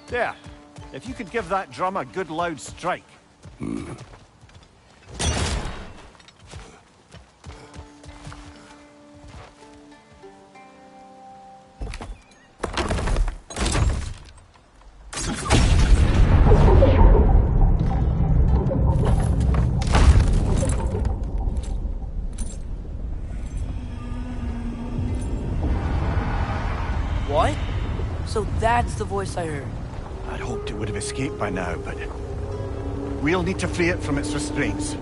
There. If you could give that drum a good loud strike. What? So that's the voice I heard. I'd hoped it would have escaped by now, but we'll need to free it from its restraints.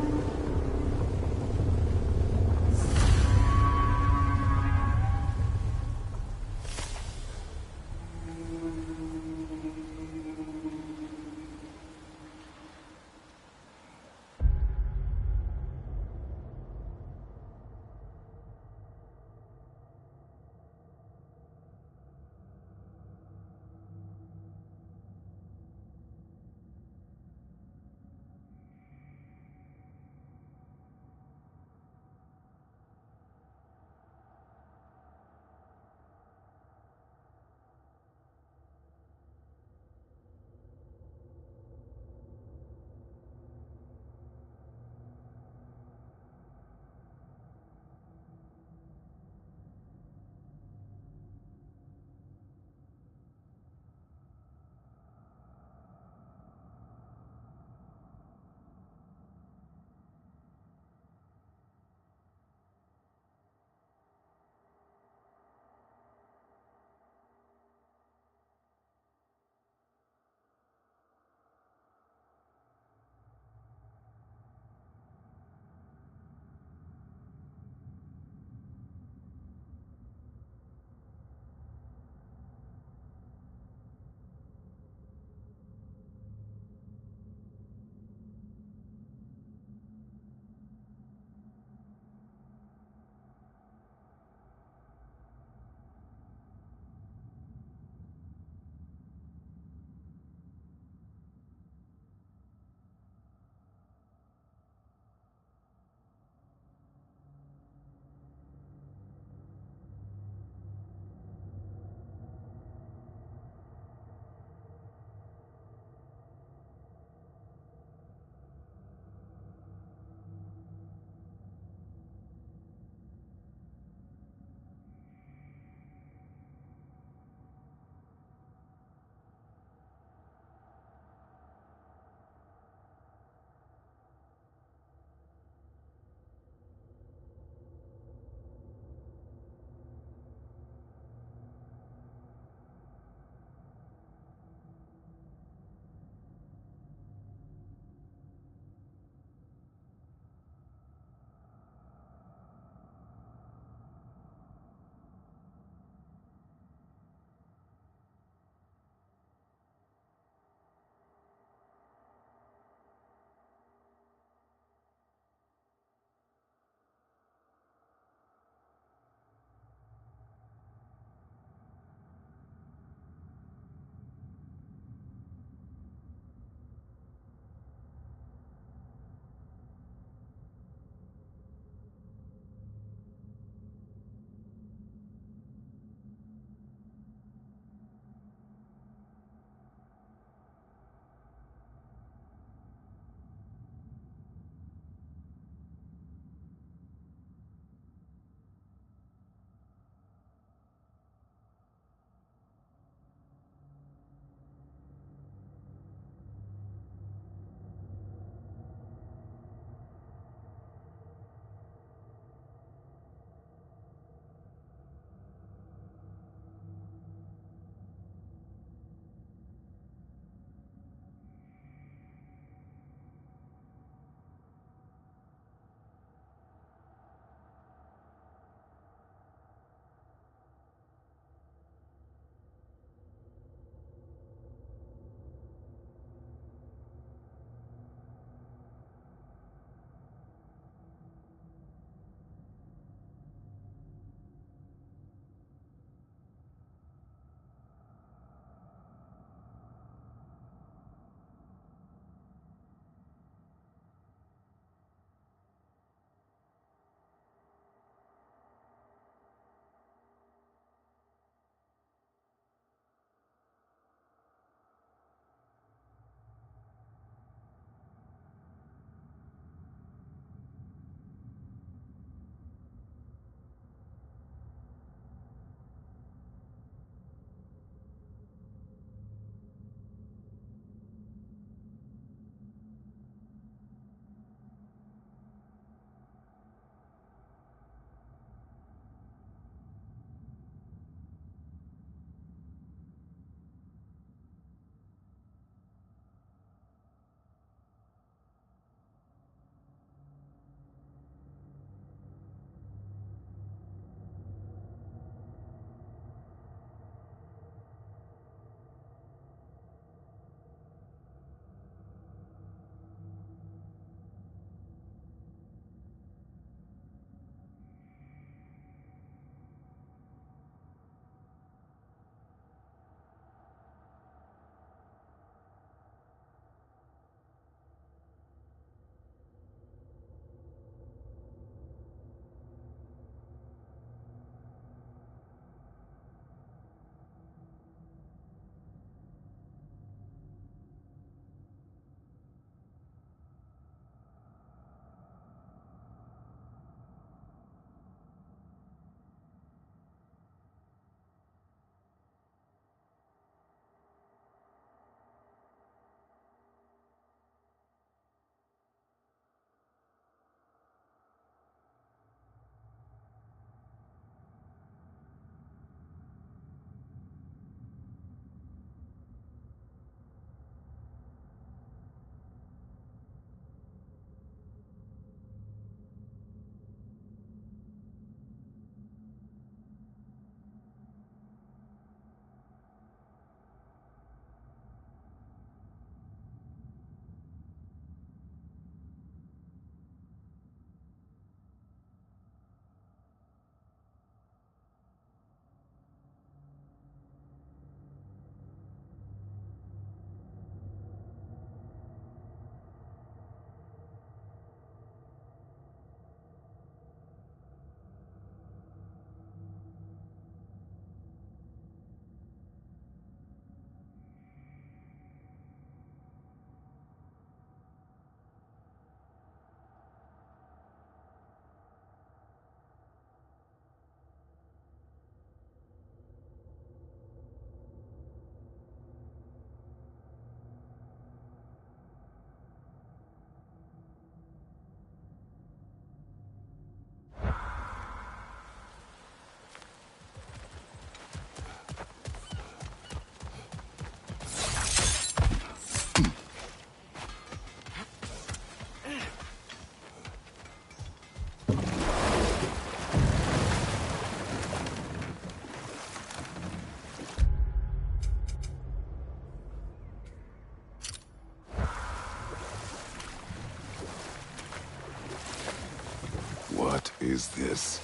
is this?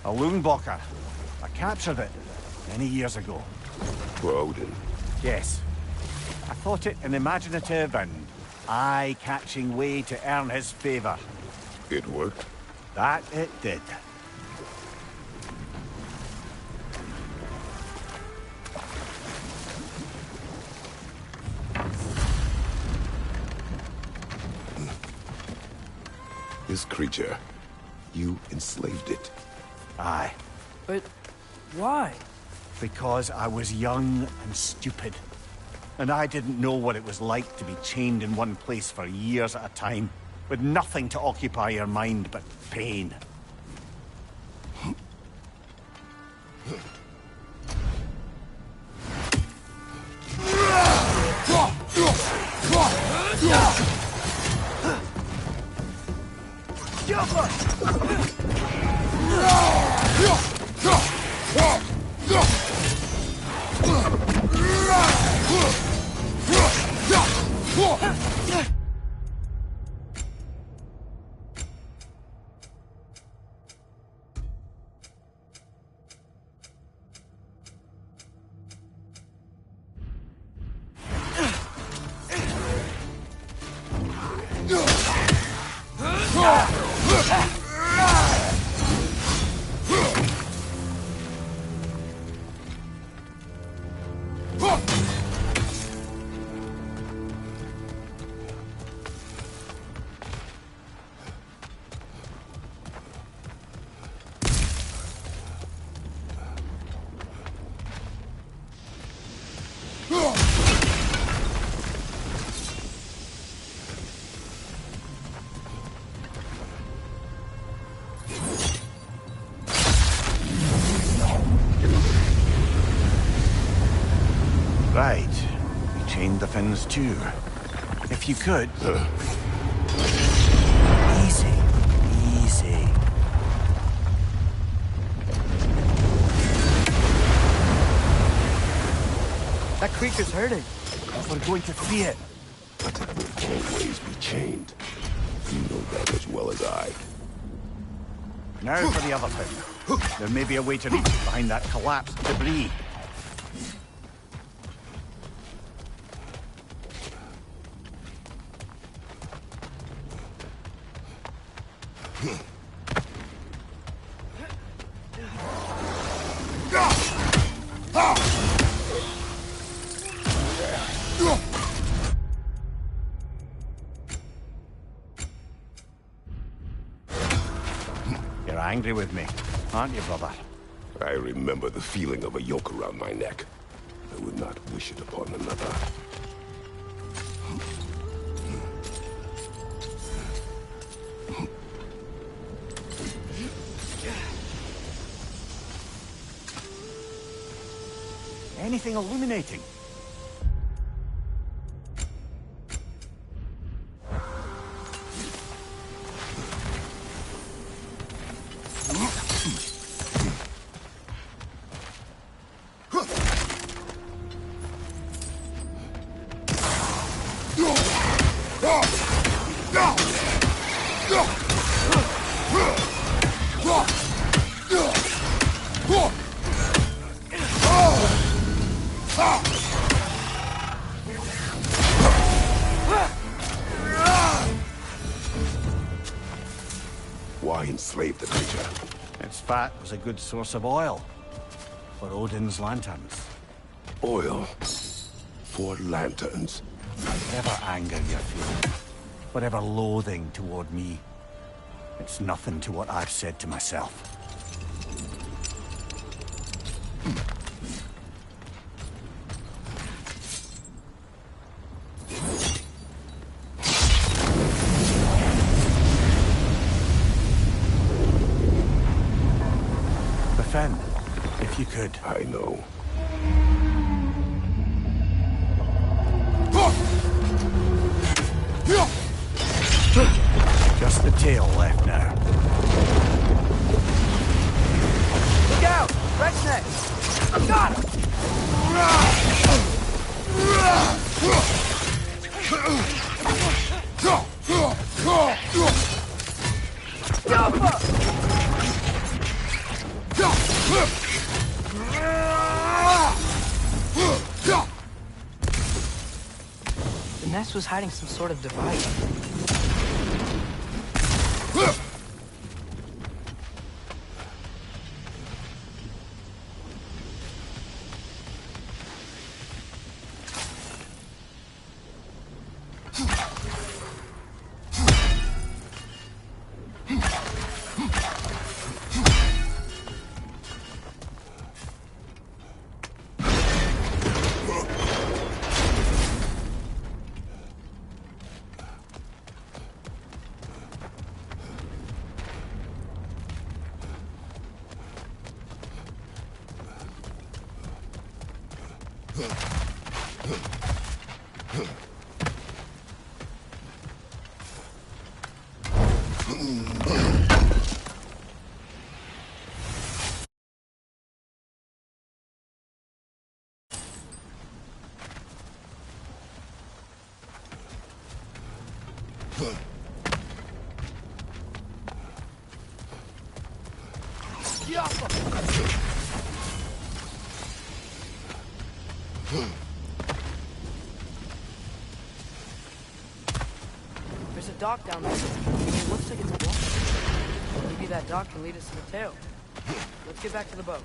A Loonbocker. I captured it many years ago. For Odin. Yes. I thought it an imaginative and eye-catching way to earn his favor. It worked? That it did. This creature, you enslaved it. Aye. But why? Because I was young and stupid. And I didn't know what it was like to be chained in one place for years at a time, with nothing to occupy your mind but pain. Right. We chained the fins too. If you could... Easy. Easy. That creature's hurting. We're going to free it. But it will always be chained. You know that as well as I. Now for the other fin. There may be a way to reach it behind that collapsed debris. You're angry with me, aren't you, brother? I remember the feeling of a yoke around my neck. I would not wish it upon another. Anything illuminating? Why enslave the creature? Its fat was a good source of oil for Odin's lanterns. Oil for lanterns. Whatever anger you feel, whatever loathing toward me, it's nothing to what I've said to myself. The Fen, if you could. I know. Just the tail left now. Look out! Red's next! I got him! Jump up! nest was hiding some sort of device. There's a dock down there. It looks like it's blocked. Maybe that dock can lead us to the tail. Let's get back to the boat.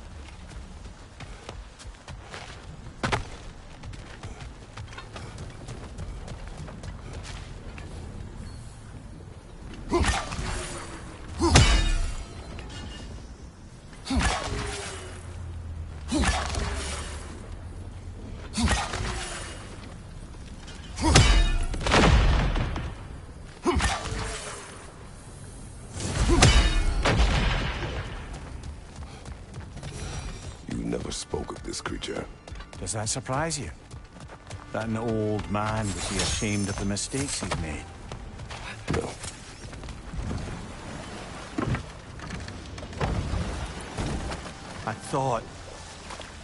Creature. Does that surprise you? That an old man would be ashamed of the mistakes he's made? No.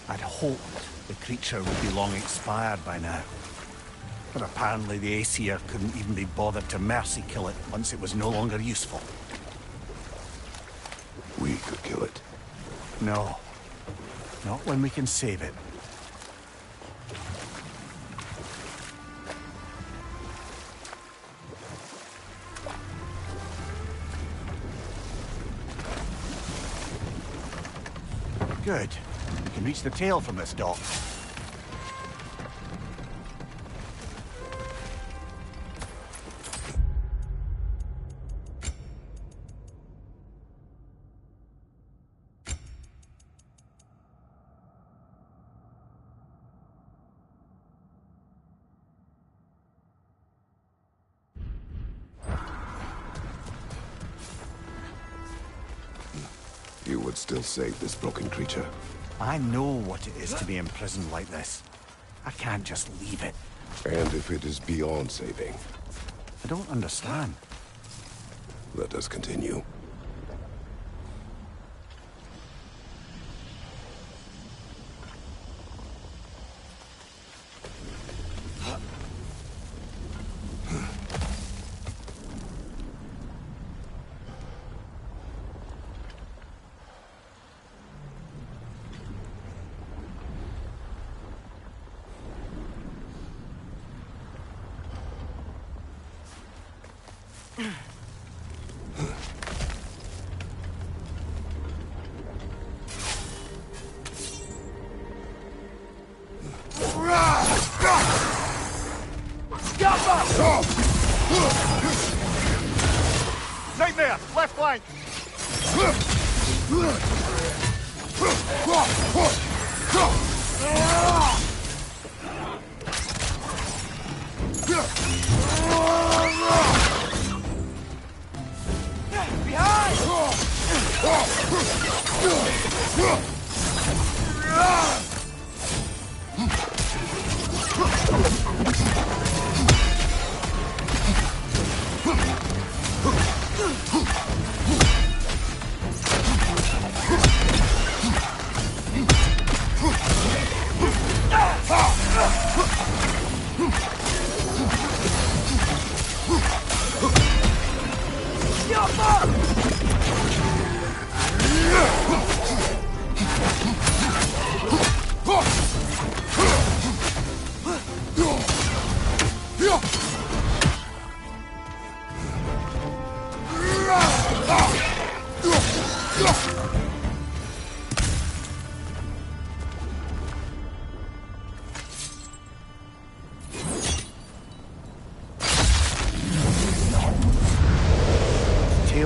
I'd hoped the creature would be long expired by now. But apparently the Aesir couldn't even be bothered to mercy kill it once it was no longer useful. We could kill it. No. Not when we can save it. Good. We can reach the tail from this dock. You would still save this broken creature? I know what it is to be imprisoned like this. I can't just leave it. And if it is beyond saving? I don't understand. Let us continue. Nightmare! Left flank!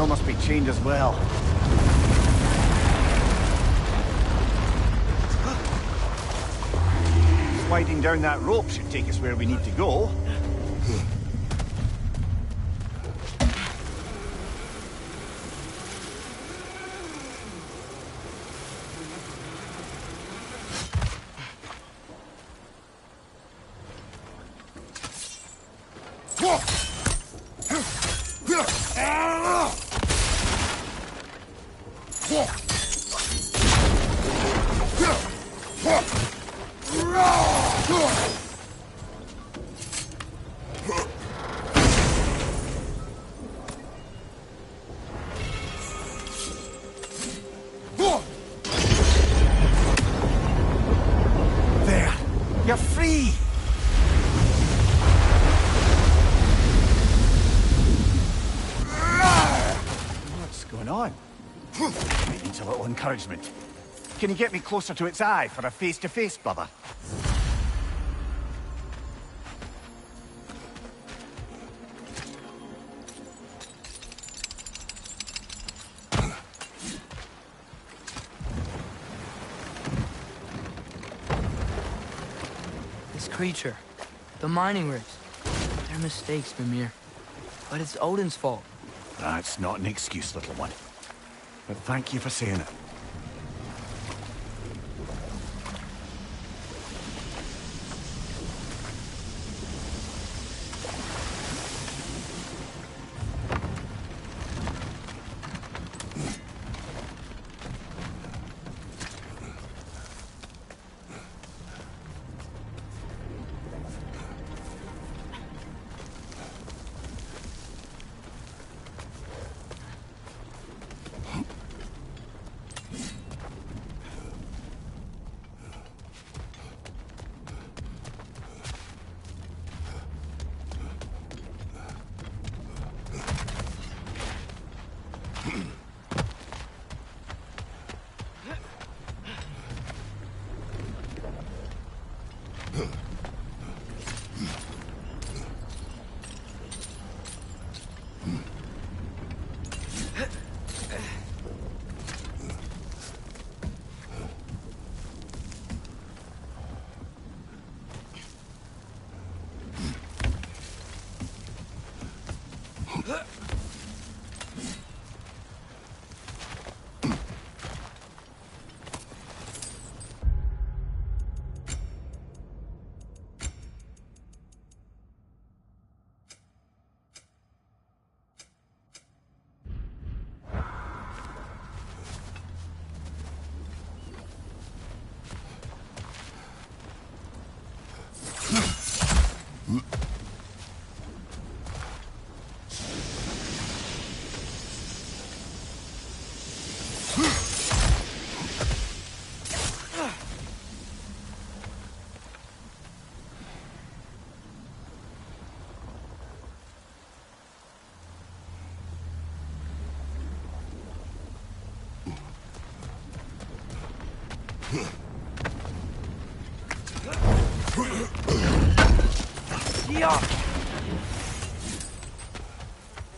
tail must be chained as well. Sliding down that rope should take us where we need to go. There! You're free! What's going on? It needs a little encouragement. Can you get me closer to its eye for a face-to-face, brother? This creature, the mining rigs, they're mistakes, Mimir. But it's Odin's fault. That's not an excuse, little one. But thank you for saying it.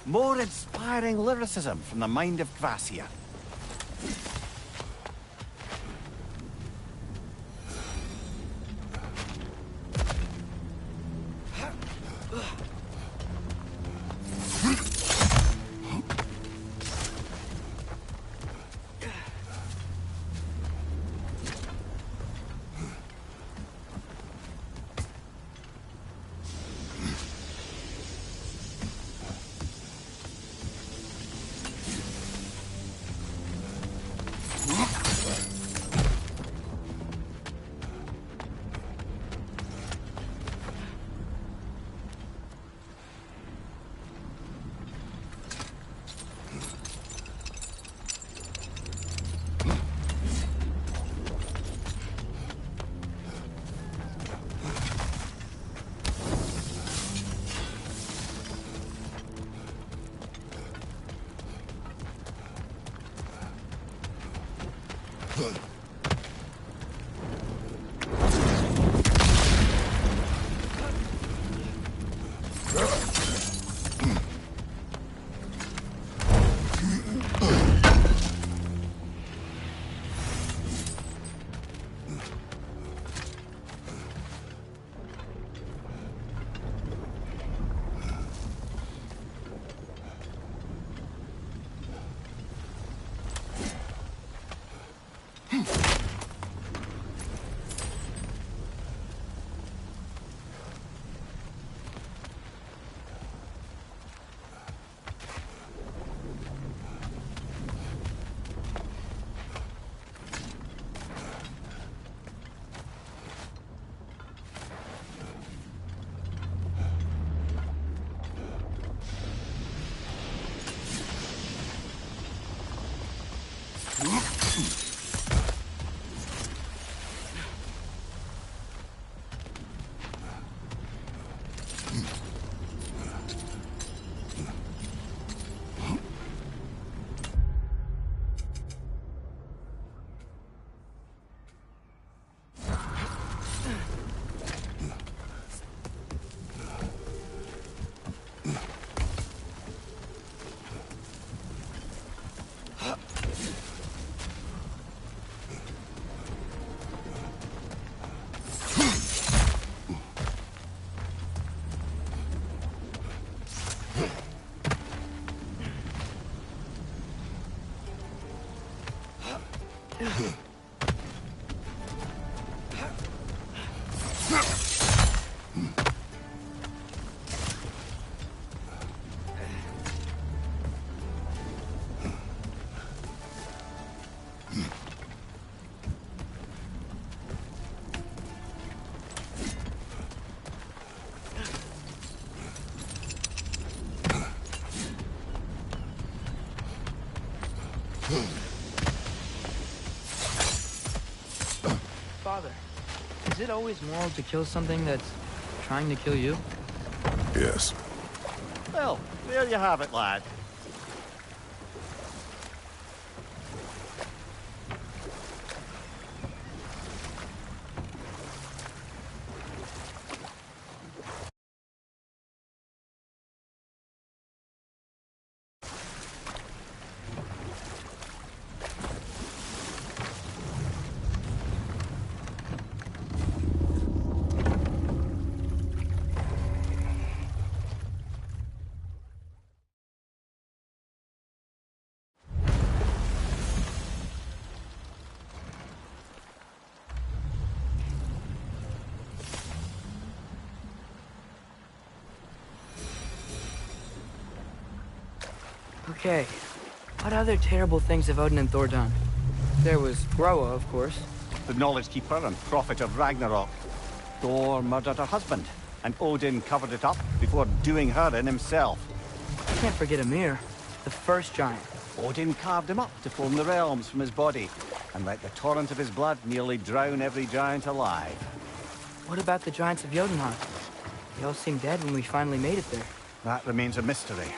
More inspiring lyricism from the mind of Gracia. Father, is it always moral to kill something that's trying to kill you? Yes. Well, there you have it, lad. Okay, what other terrible things have Odin and Thor done? There was Groa, of course. The Knowledge Keeper and Prophet of Ragnarok. Thor murdered her husband, and Odin covered it up before doing her in himself. I can't forget Ymir, the first giant. Odin carved him up to form the realms from his body, and let the torrent of his blood nearly drown every giant alive. What about the giants of Jotunheim? They all seemed dead when we finally made it there. That remains a mystery.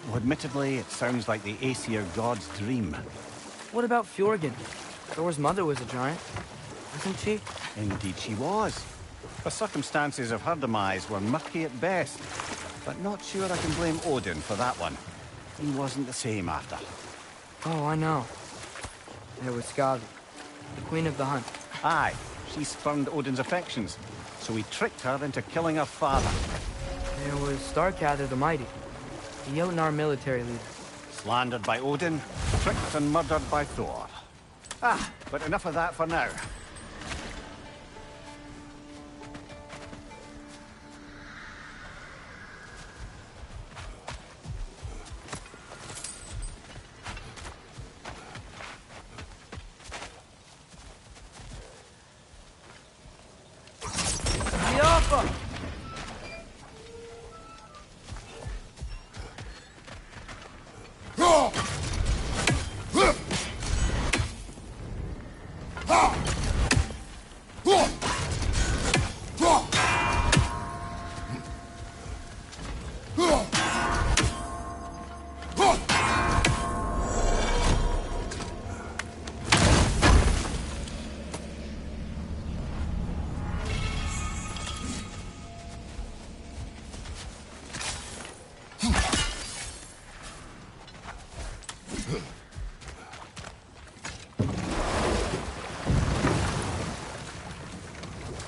Well, admittedly, it sounds like the Aesir god's dream. What about Fjorgyn? Thor's mother was a giant, wasn't she? Indeed she was. The circumstances of her demise were murky at best, but not sure I can blame Odin for that one. He wasn't the same after. Oh, I know. There was Skavi, the queen of the hunt. Aye, she spurned Odin's affections, so he tricked her into killing her father. There was Starkather the Mighty, the Jotnar military leader. Slandered by Odin, tricked and murdered by Thor. Ah, but enough of that for now. Yoppa!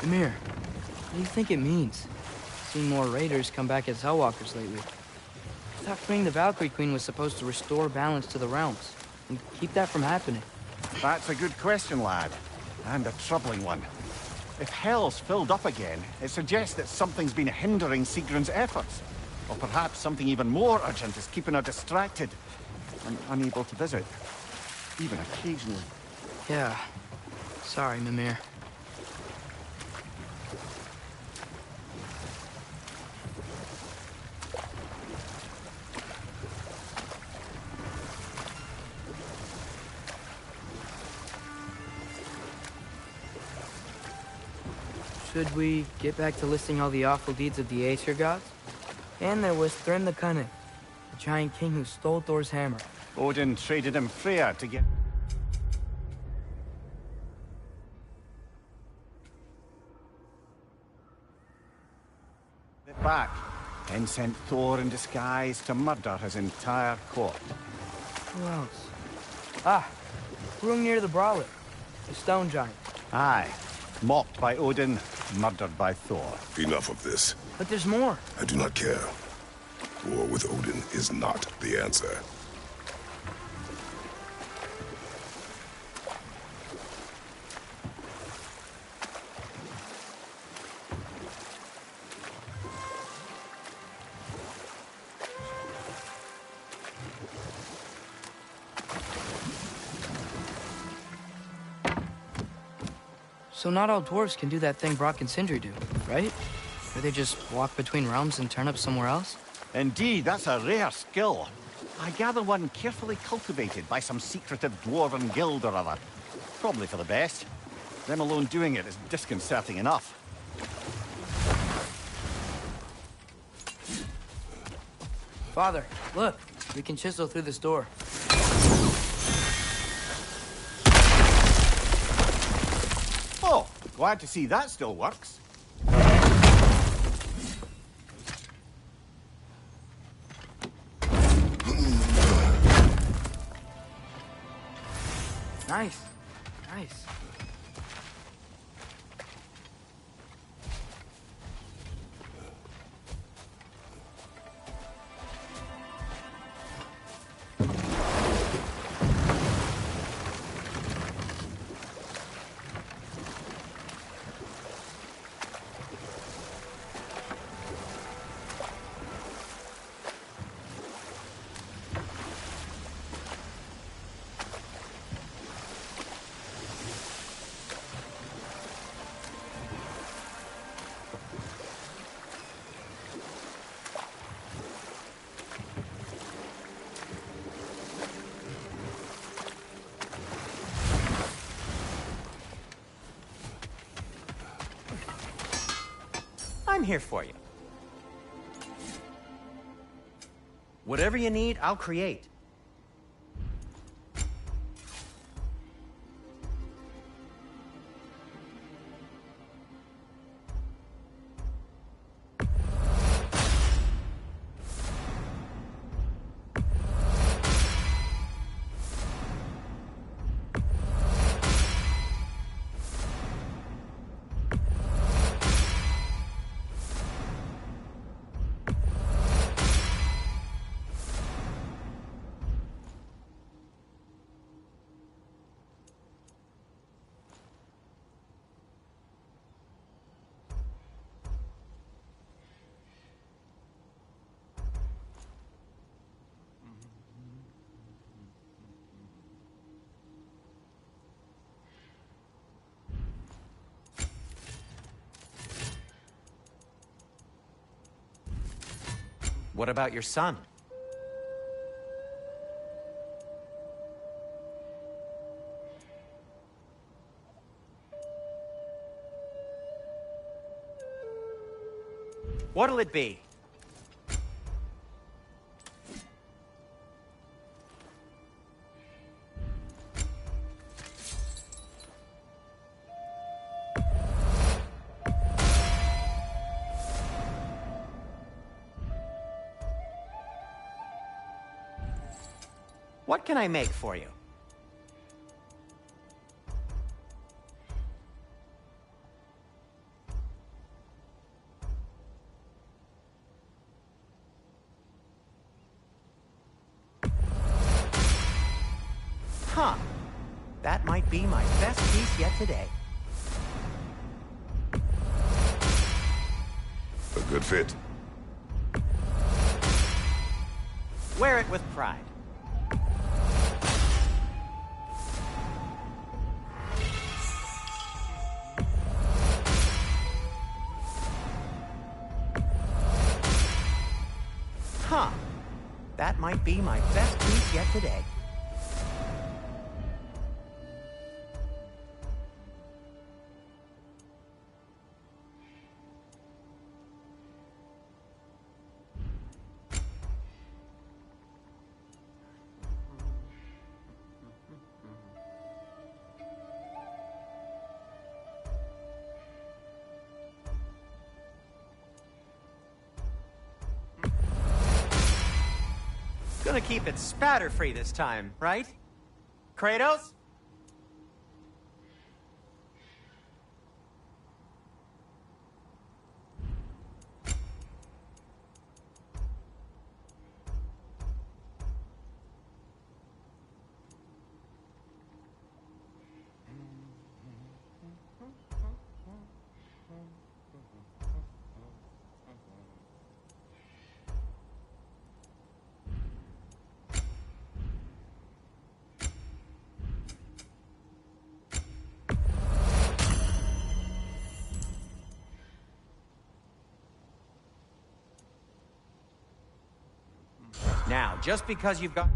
Ymir, what do you think it means? Seen more raiders come back as Hellwalkers lately. I thought freeing the Valkyrie Queen was supposed to restore balance to the realms, and keep that from happening. That's a good question, lad. And a troubling one. If Hell's filled up again, it suggests that something's been hindering Sigrun's efforts. Or perhaps something even more urgent is keeping her distracted and unable to visit. Even occasionally. Yeah. Sorry, Mimir. Should we get back to listing all the awful deeds of the Aesir gods? And there was Thrym the Cunning, the giant king who stole Thor's hammer. Odin traded him Freya to get it back, then sent Thor in disguise to murder his entire court. Who else? Ah, Hrungnir the Brawler, the stone giant. Aye, mocked by Odin, murdered by Thor. Enough of this. But there's more. I do not care. War with Odin is not the answer. So not all dwarves can do that thing Brock and Sindri do, right? Or they just walk between realms and turn up somewhere else? Indeed, that's a rare skill. I gather one carefully cultivated by some secretive dwarven guild or other. Probably for the best. Them alone doing it is disconcerting enough. Father, look. We can chisel through this door. Oh, glad to see that still works. Nice. Nice. I'm here for you. Whatever you need, I'll create. What about your son? What'll it be? What can I make for you? Huh. That might be my best piece yet today. A good fit. Wear it with pride. Huh. That might be my best piece yet today. Gonna keep it spatter-free this time, right? Kratos? just because you've got...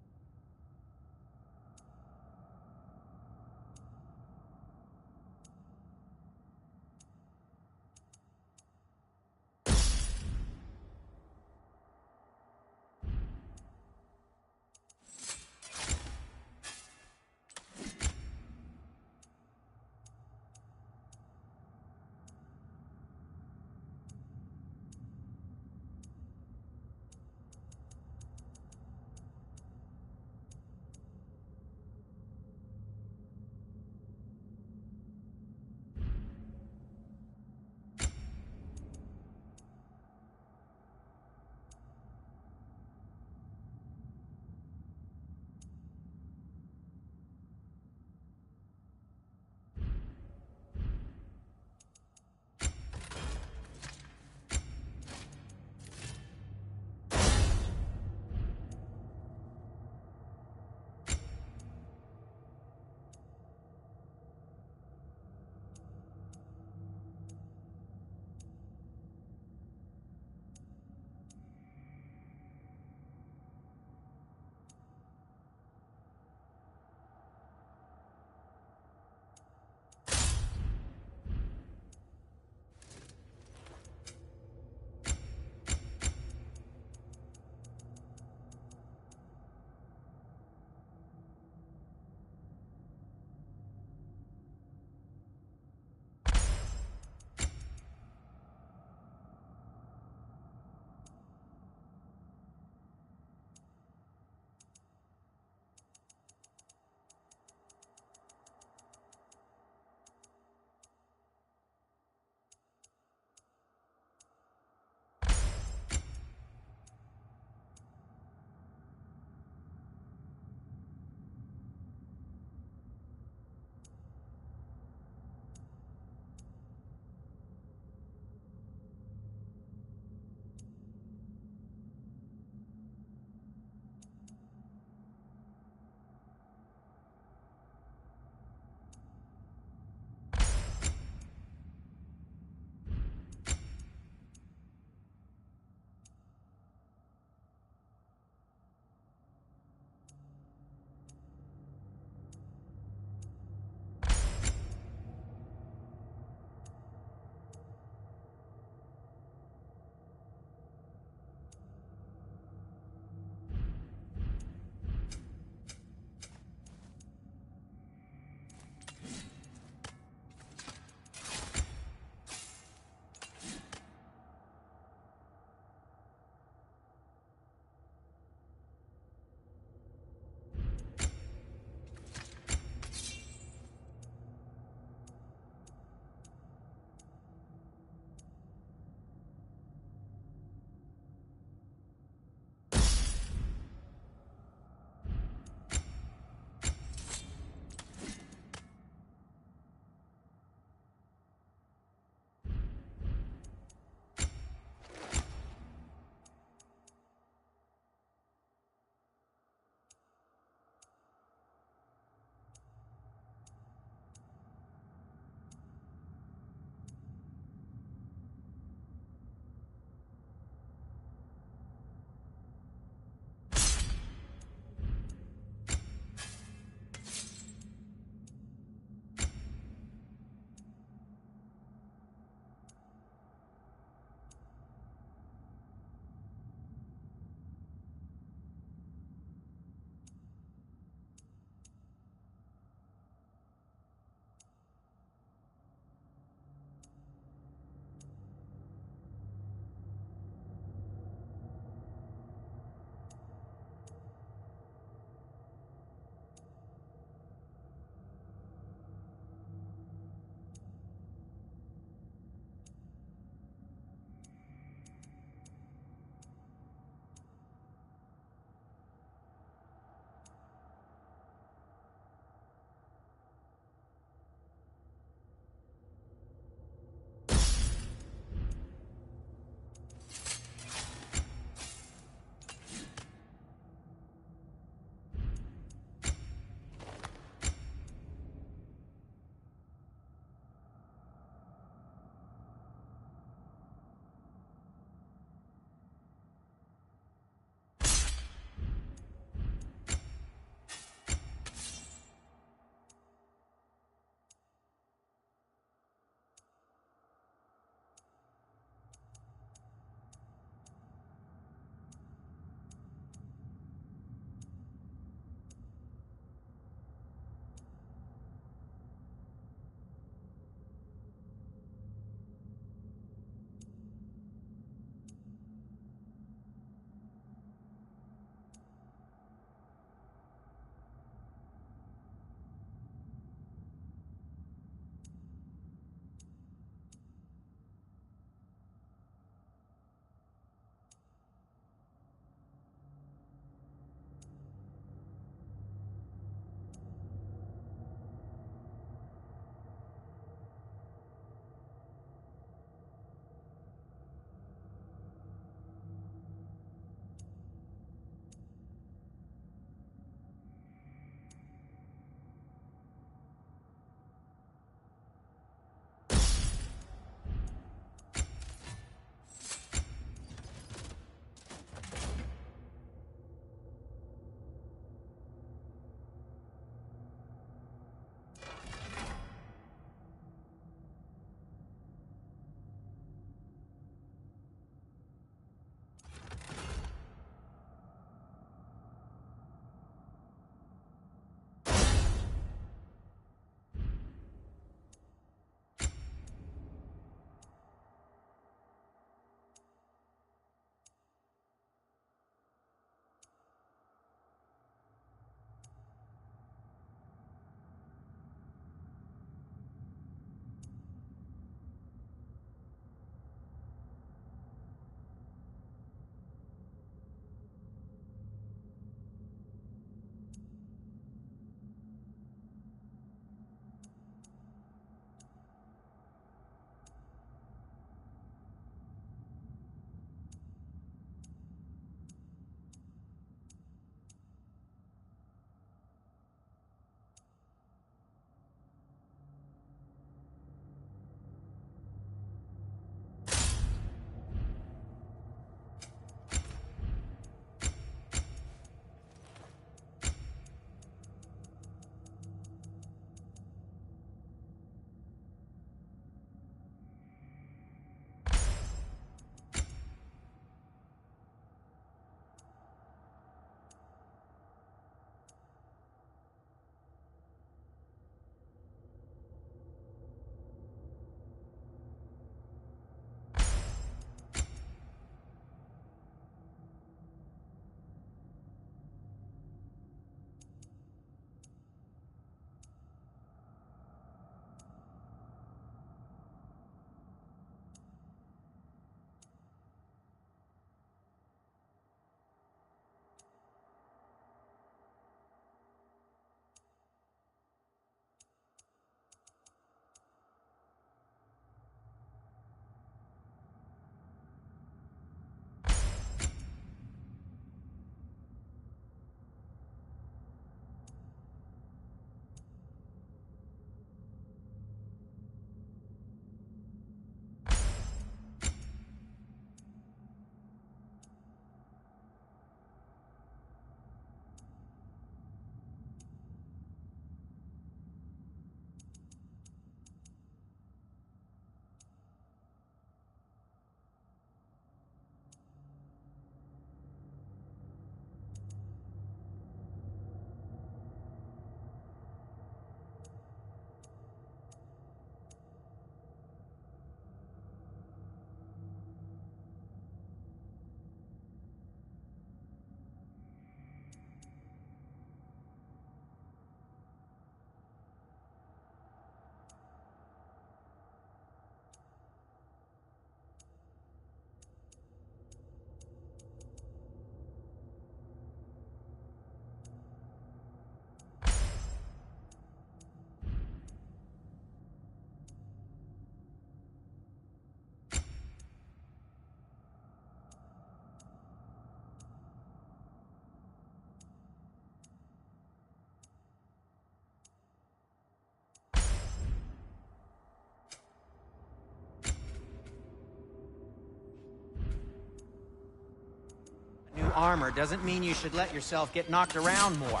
new armor doesn't mean you should let yourself get knocked around more.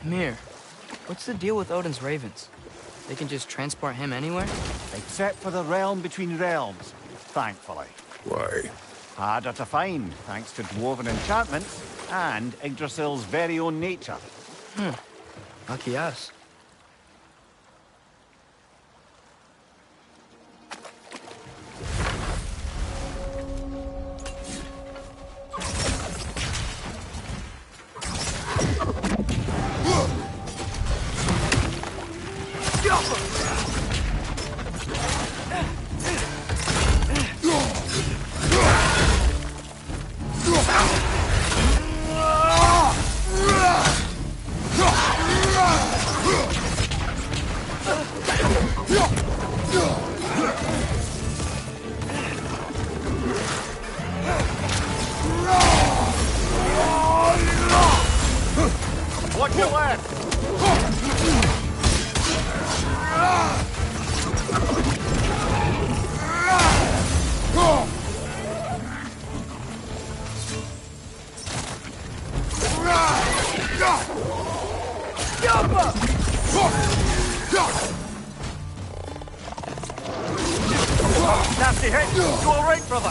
Mir, what's the deal with Odin's ravens? They can just transport him anywhere? Except for the realm between realms, thankfully. Why? Harder to find, thanks to dwarven enchantments and Yggdrasil's very own nature. Lucky us. Watch your left! Nasty hit! You all right, brother?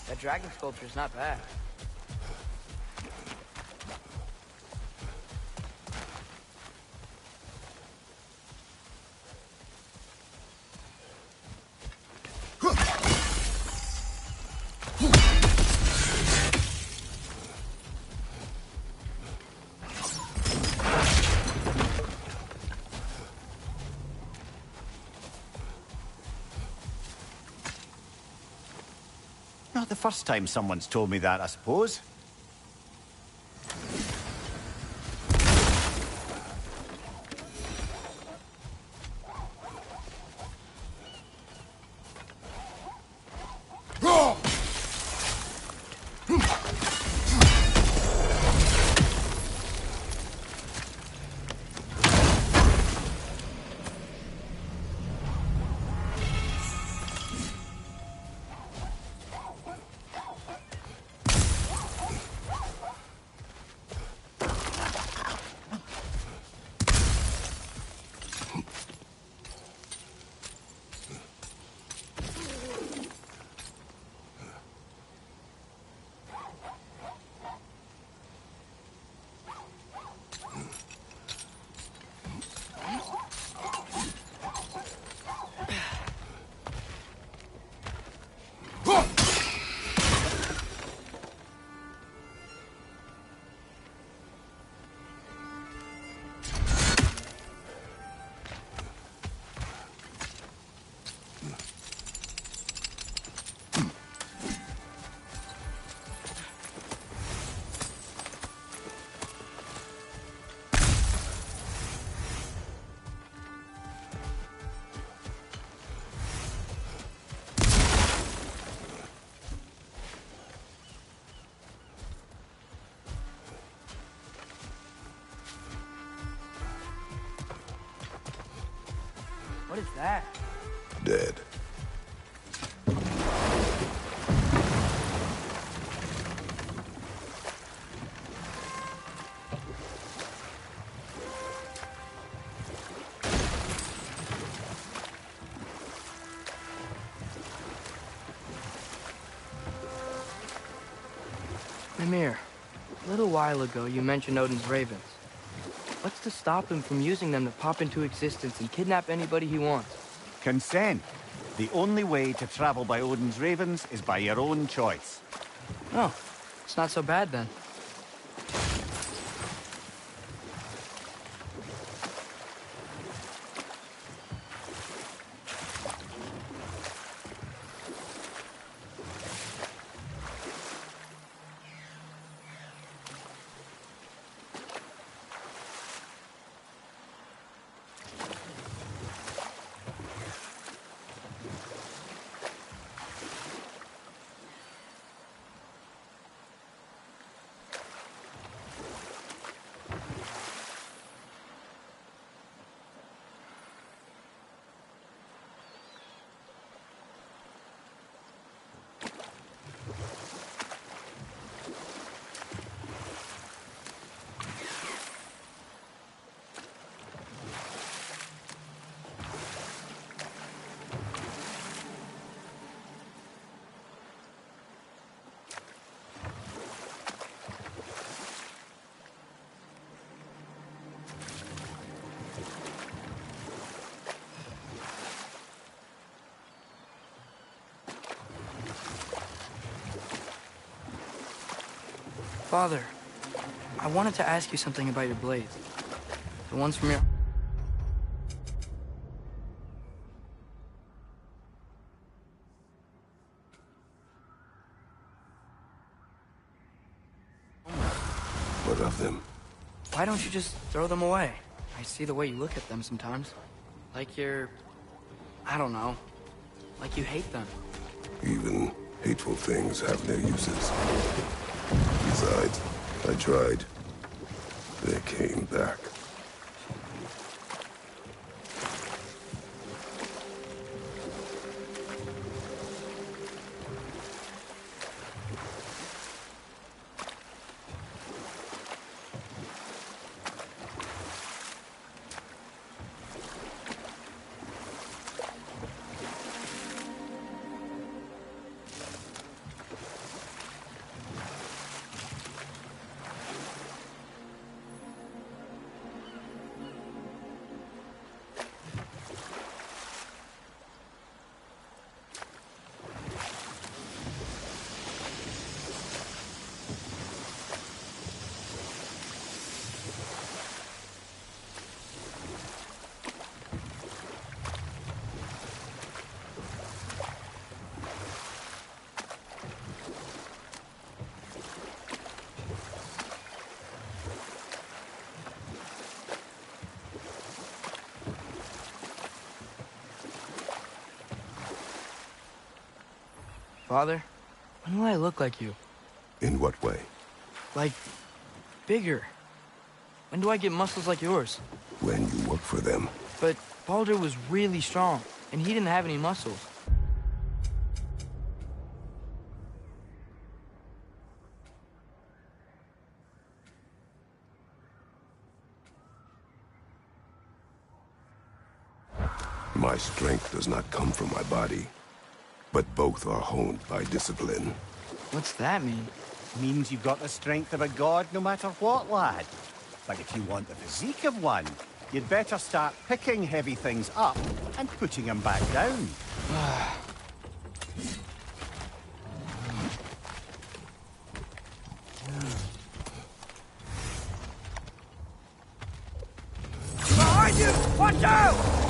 That dragon sculpture's not bad. Not the first time someone's told me that, I suppose. What is that? Dead. Mimir, A little while ago, you mentioned Odin's ravens. What's to stop him from using them to pop into existence and kidnap anybody he wants? Consent. The only way to travel by Odin's ravens is by your own choice. Oh, it's not so bad then. Father, I wanted to ask you something about your blades. The ones from your... What of them? Why don't you just throw them away? I see the way you look at them sometimes. Like you're... I don't know. Like you hate them. Even hateful things have their uses. Besides, I tried. They came back. Father, when will I look like you? In what way? Like, bigger. When do I get muscles like yours? When you work for them. But Baldur was really strong, and he didn't have any muscles. My strength does not come from my body, but both are honed by discipline. What's that mean? Means you've got the strength of a god no matter what, lad. But if you want the physique of one, you'd better start picking heavy things up and putting them back down. Behind you! Watch out!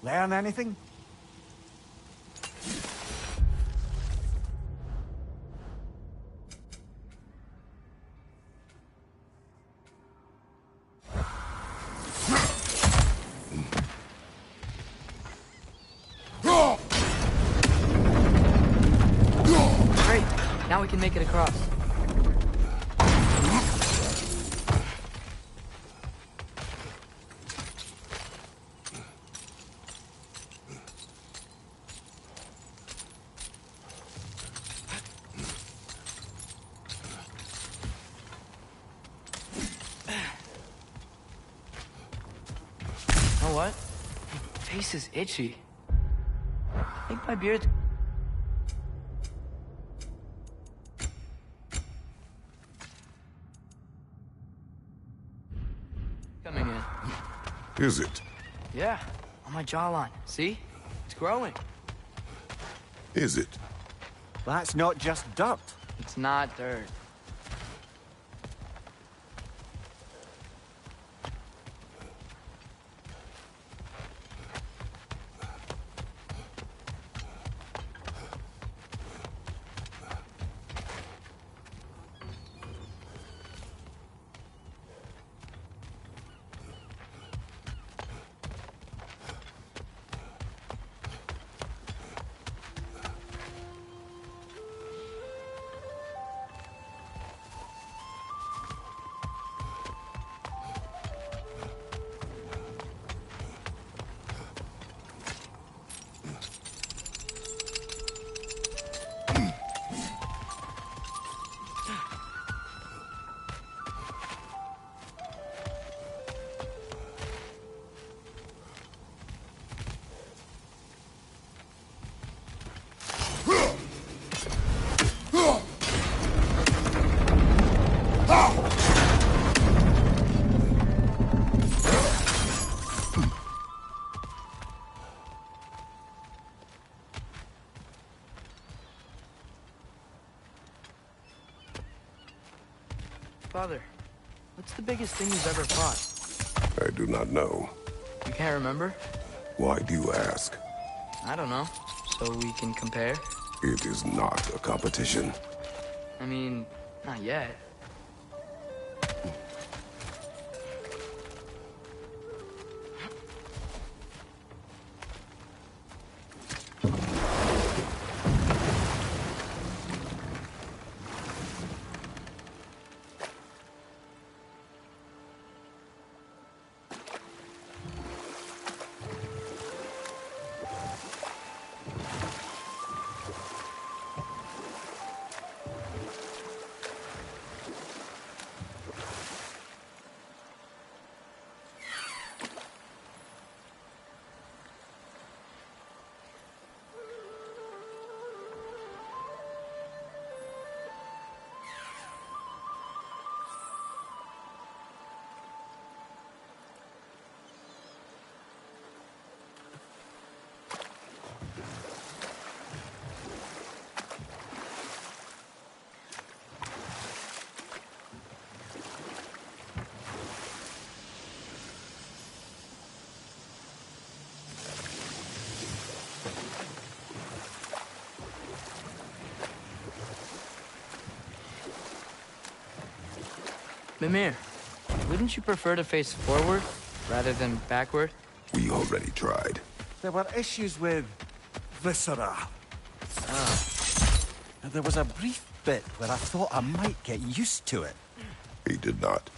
Learn anything? Great. Now we can make it across. You know what? My face is itchy. I think my beard's... coming in. Is it? Yeah, on my jawline. See? It's growing. Is it? That's not just dirt. It's not dirt. Father, what's the biggest thing you've ever fought? I do not know. You can't remember? Why do you ask? I don't know. So we can compare? It is not a competition. I mean, not yet. Mimir, wouldn't you prefer to face forward rather than backward? We already tried. There were issues with viscera. And there was a brief bit where I thought I might get used to it. He did not.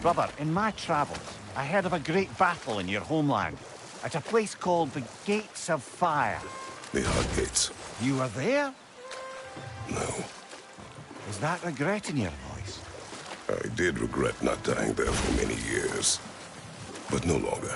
Brother, in my travels, I heard of a great battle in your homeland. At a place called the Gates of Fire. The Hot Gates. You were there? No. Is that regret in your voice? I did regret not dying there for many years. But no longer.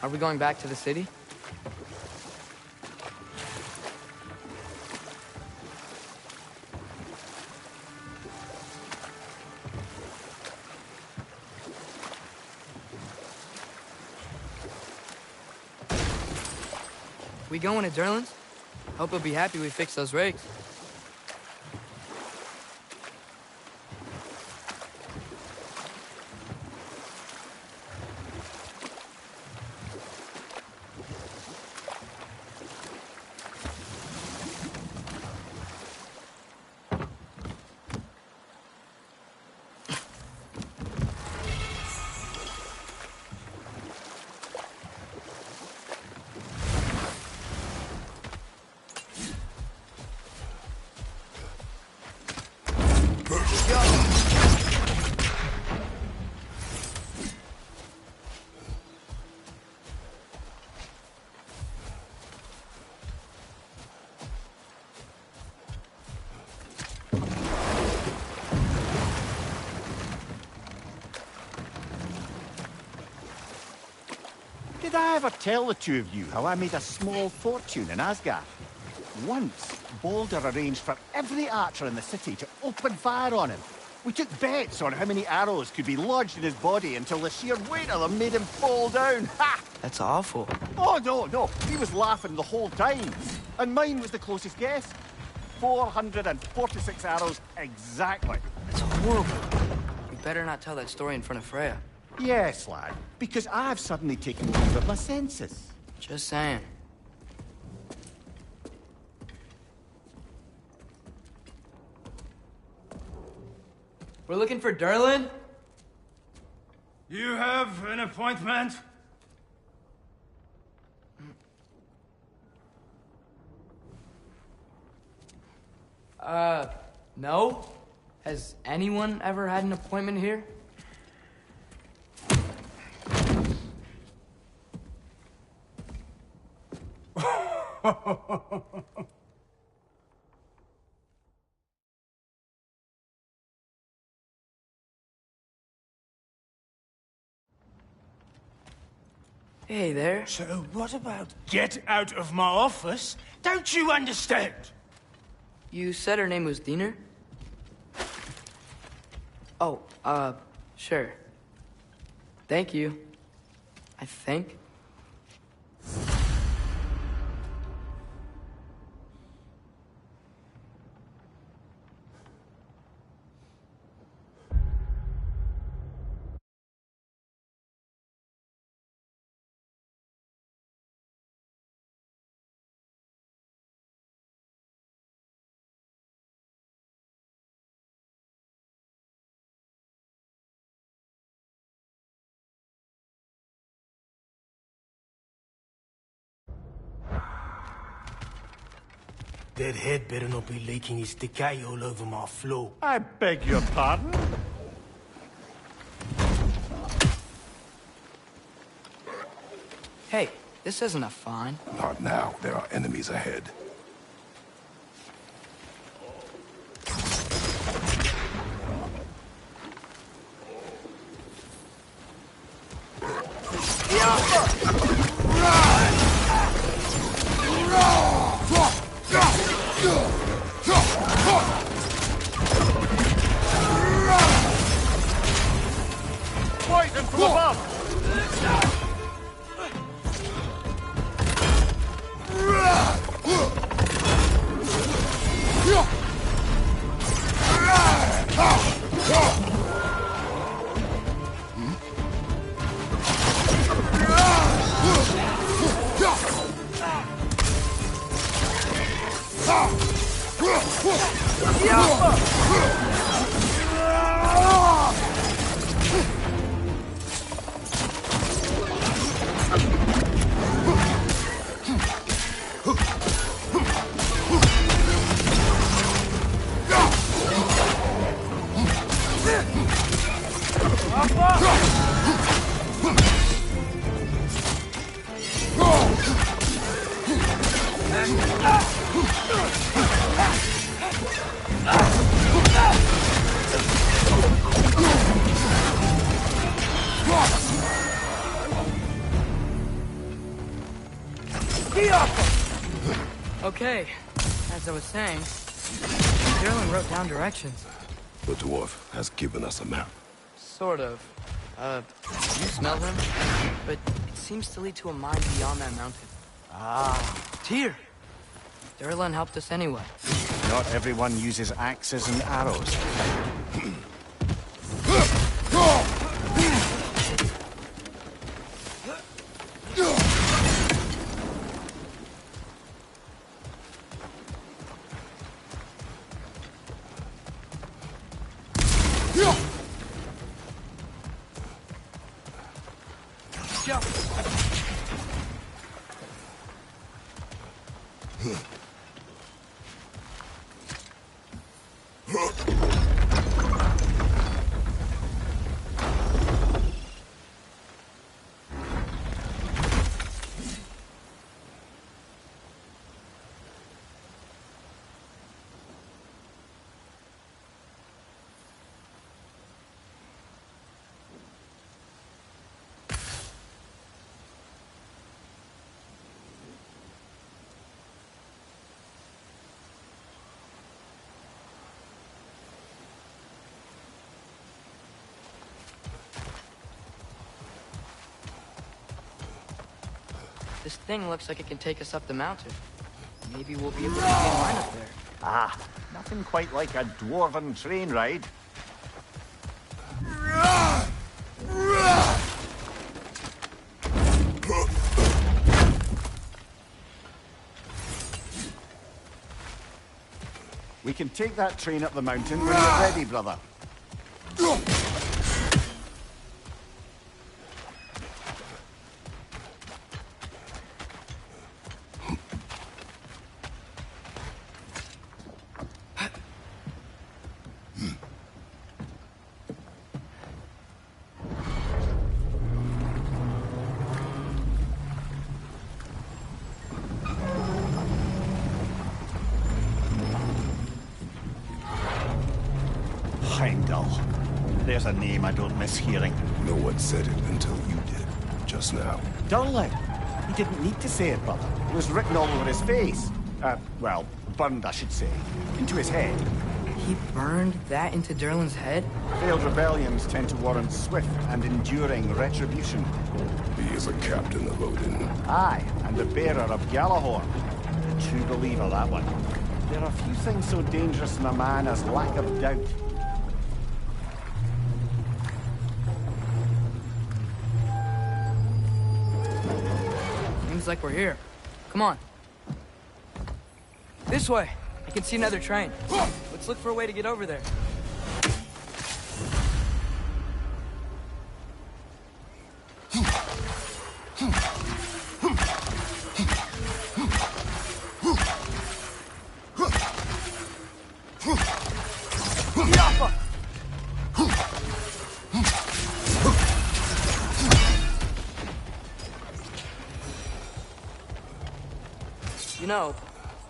Are we going back to the city? We going to Durlin's? Hope he'll be happy we fixed those rigs. Did I ever tell the two of you how I made a small fortune in Asgard? Once, Balder arranged for every archer in the city to open fire on him. We took bets on how many arrows could be lodged in his body until the sheer weight of them made him fall down. Ha! That's awful. Oh, no. He was laughing the whole time. And mine was the closest guess. 446 arrows exactly. That's horrible. You better not tell that story in front of Freya. Yes, lad. Because I've suddenly taken leave of my senses. Just saying. We're looking for Durlin? You have an appointment? No. Has anyone ever had an appointment here? Hey there. So what about get out of my office? Don't you understand? You said her name was Diener? Oh, sure. Thank you. I think. That head better not be leaking his decay all over my floor. I beg your pardon? Hey, this isn't a fine. Not now. There are enemies ahead. Poison from above! Okay, as I was saying, Derlin wrote down directions. The dwarf has given us a map. Sort of. You smell them? But it seems to lead to a mine beyond that mountain. Tyr! Derlin helped us anyway. Not everyone uses axes and arrows. This thing looks like it can take us up the mountain. Maybe we'll be able to get in line up there. Ah, nothing quite like a dwarven train ride. We can take that train up the mountain when you're ready, brother. Heimdall. There's a name I don't miss hearing. No one said it until you did, just now. Darling. He didn't need to say it, brother. It was written all over his face. Well, burned, I should say. Into his head. He burned that into Derlin's head? Failed rebellions tend to warrant swift and enduring retribution. He is a captain of Odin. Aye, and the bearer of Gjallarhorn. A true believer, that one. There are few things so dangerous in a man as lack of doubt. Seems like we're here. Come on. This way. I can see another train. Let's look for a way to get over there. You know,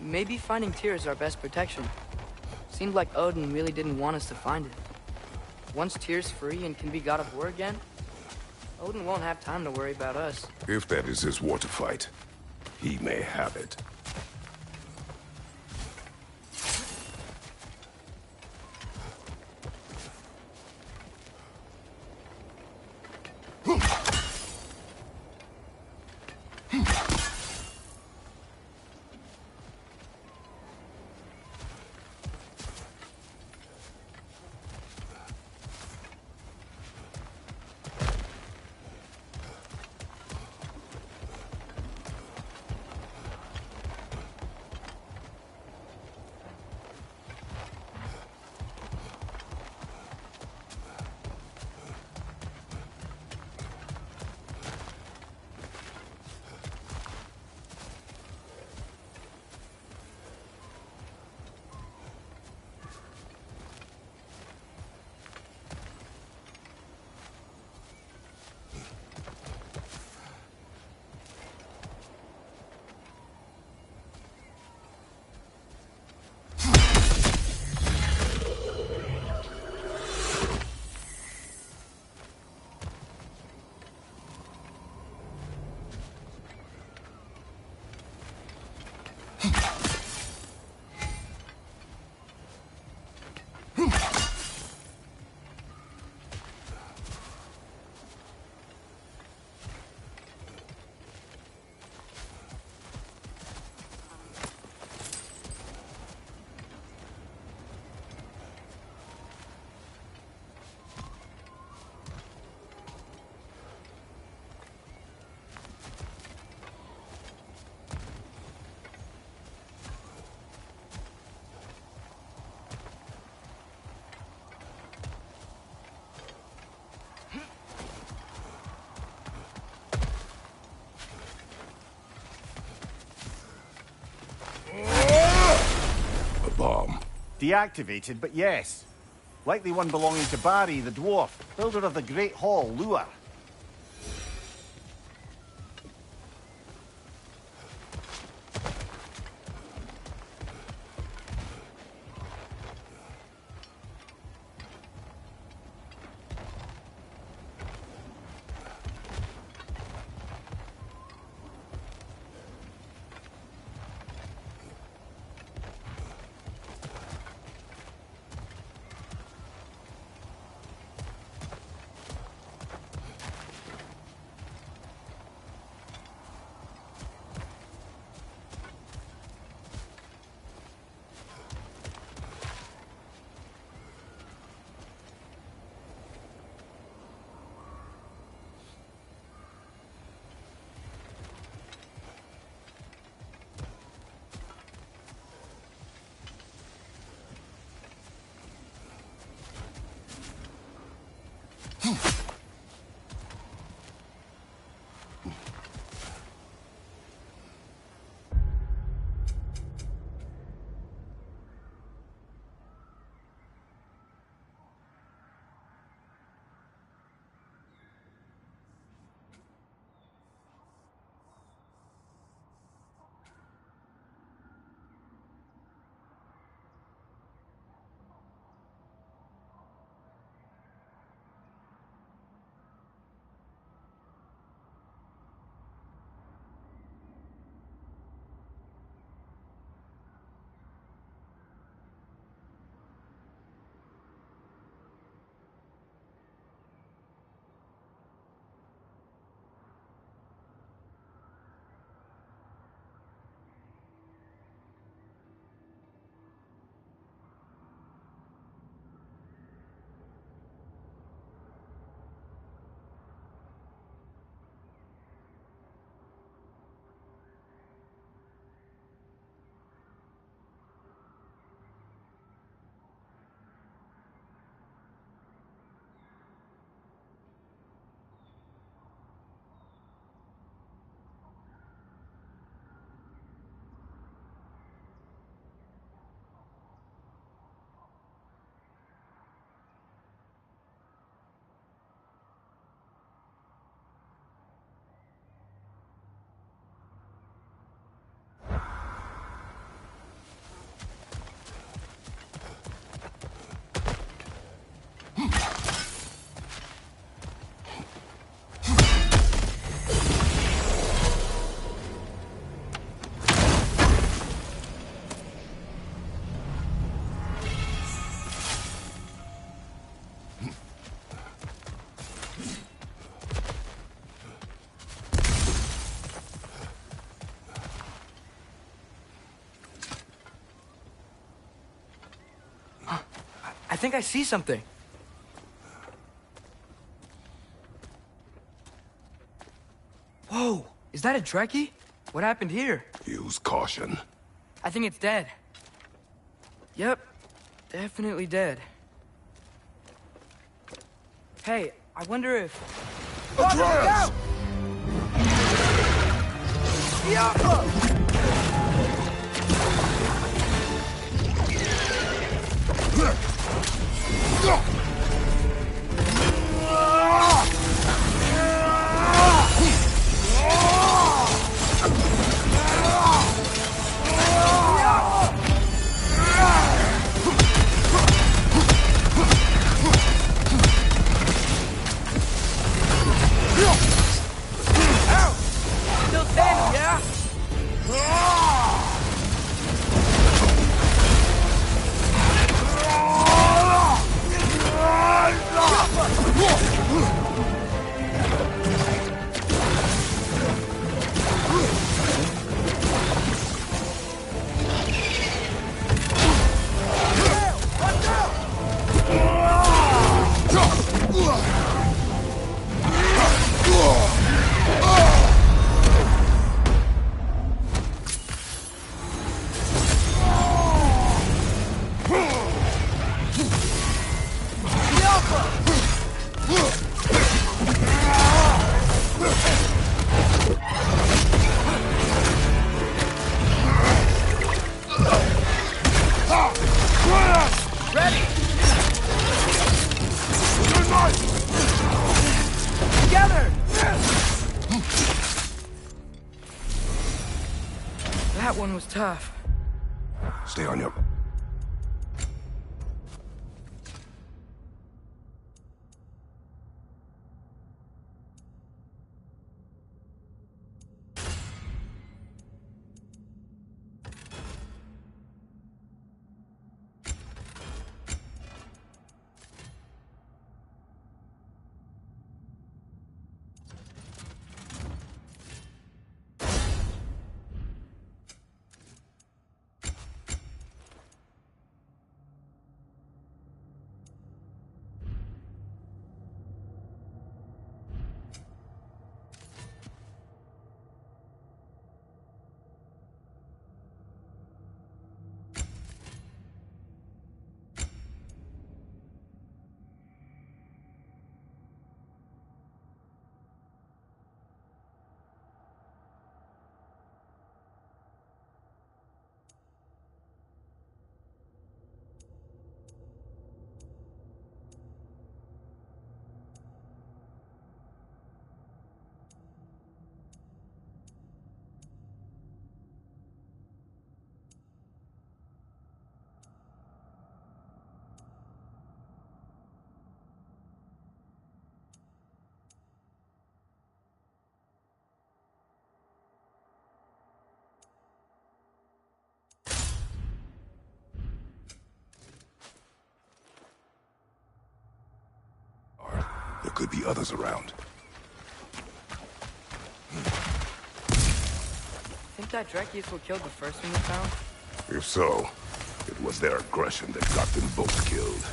maybe finding Tyr is our best protection. Seemed like Odin really didn't want us to find it. Once Tyr's free and can be god of war again, Odin won't have time to worry about us. If that is his war to fight, he may have it. Bomb. Deactivated, but yes. Likely one belonging to Barry, the dwarf, builder of the Great Hall, Lure. think I see something. Whoa, is that a Trekkie? What happened here? Use caution. I think it's dead. Yep, definitely dead. Hey, I wonder if... Atreus! Still standing, yeah? Together! That one was tough. Stay on your... There could be others around. Think that Dreki is what killed the first one we found? If so, it was their aggression that got them both killed.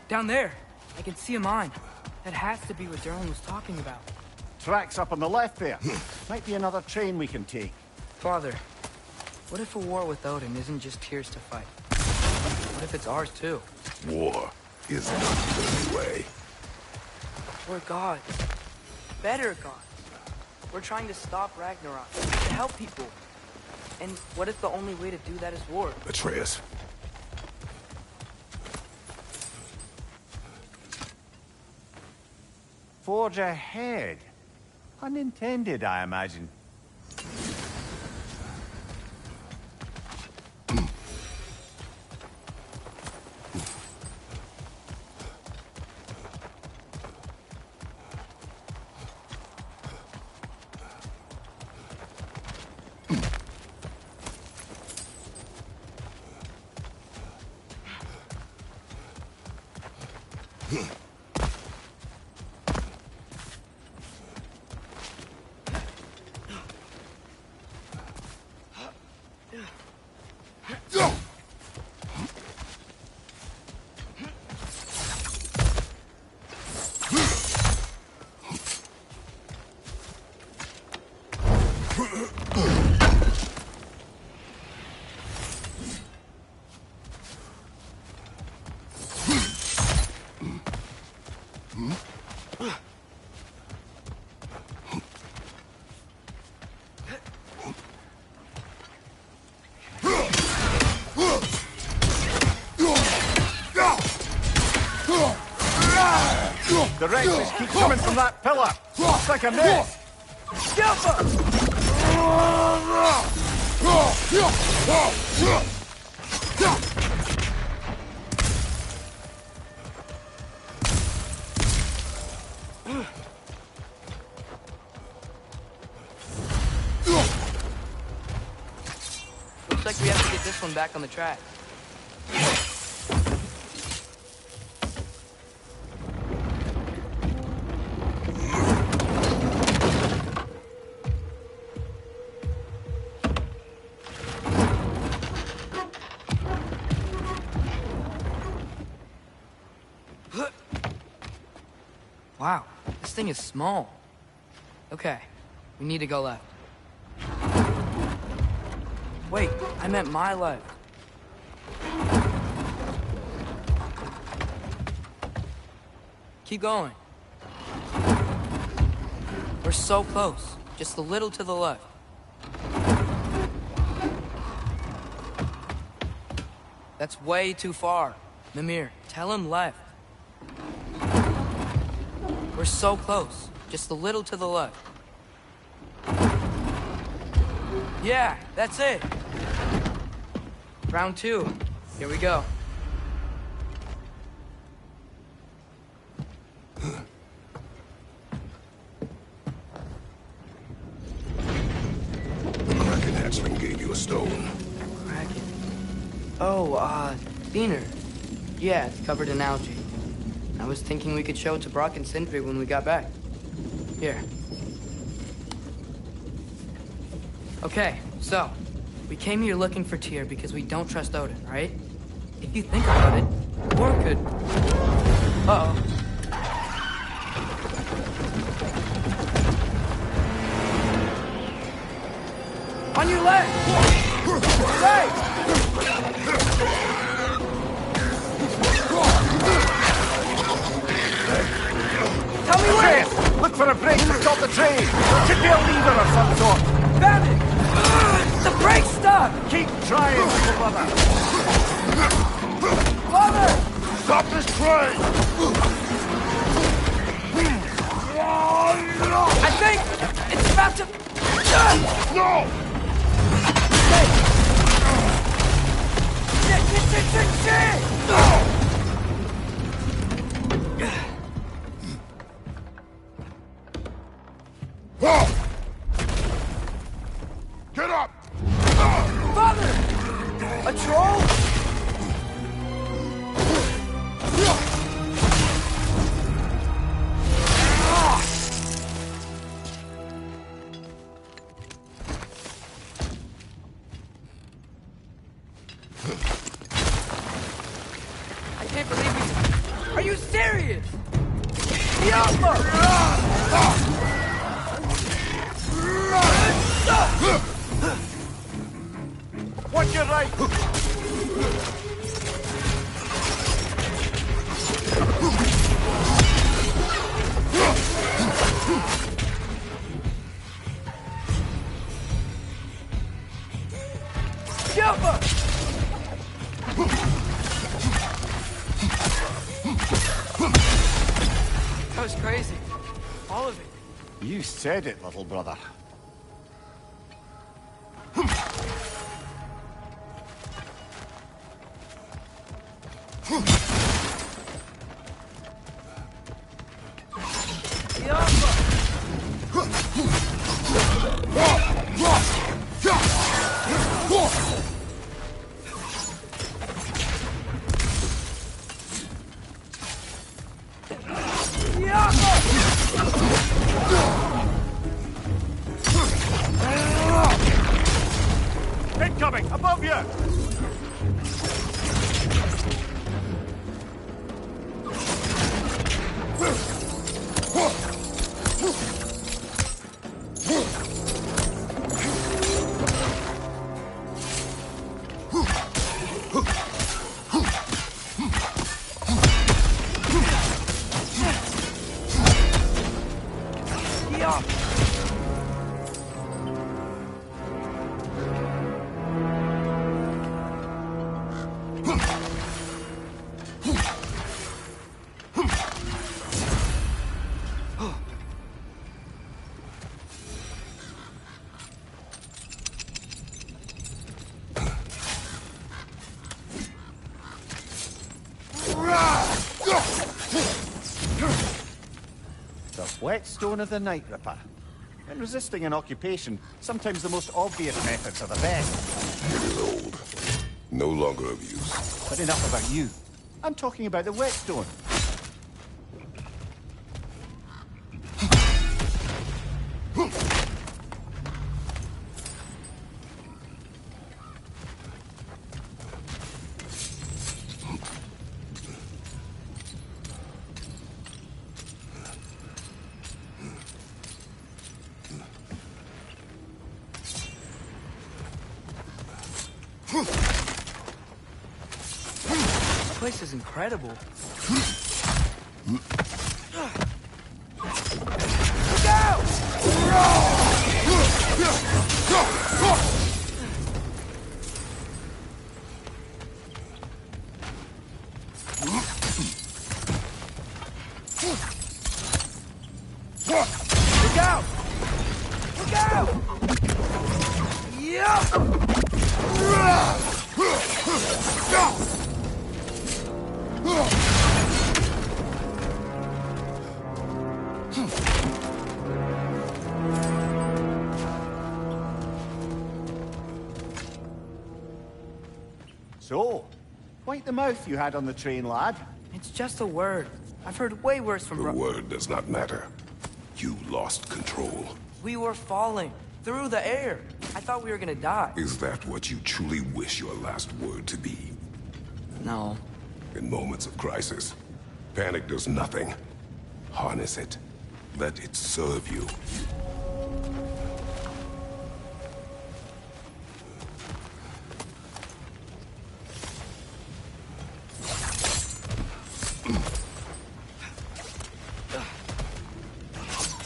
Down there. I can see a mine. That has to be what Darren was talking about. Tracks up on the left there. Might be another train we can take. Father, what if a war without him isn't just Tyr's to fight? What if it's ours too? War is not the only way. We're gods. Better gods. We're trying to stop Ragnarok, to help people. And what if the only way to do that is war? Atreus. Forge ahead. Unintended, I imagine. The wreckers keep coming from that pillar. Looks like a mess. Looks like we have to get this one back on the track. Wow, this thing is small. Okay, we need to go left. Wait, I meant my left. Keep going. We're so close, just a little to the left. That's way too far. Mimir, tell him left. We're so close. Just a little to the left. Yeah, that's it. Round 2. Here we go. The Kraken hatchling gave you a stone. Kraken. Oh, Diener. Yeah, it's covered in algae. I was thinking we could show it to Brock and Sindri when we got back. Here. Okay, so, we came here looking for Tyr because we don't trust Odin, right? If you think about it, War could... Uh-oh. On your leg! Right! Tell me where! Look for a break to stop the train. There could be a lever of some sort. Found it! The brake's stuck! Keep trying, little brother. Father! Stop this train! I think it's about to... No! Shit! Get up! Father! A troll? I can't believe we... Are you serious? Yama! Watch your right! Yama! That was crazy. All of it. You said it, little brother. coming! Above you! The whetstone of the Night Ripper. In resisting an occupation, sometimes the most obvious methods are the best. It is old. No longer of use. But enough about you. I'm talking about the whetstone. This place is incredible. Look out! Look out! Look out! Yeah! So, quite the mouth you had on the train, lad. It's just a word. I've heard way worse from The word does not matter. You lost control. We were falling through the air. I thought we were gonna die. Is that what you truly wish your last word to be? No. In moments of crisis, panic does nothing. Harness it. Let it serve you.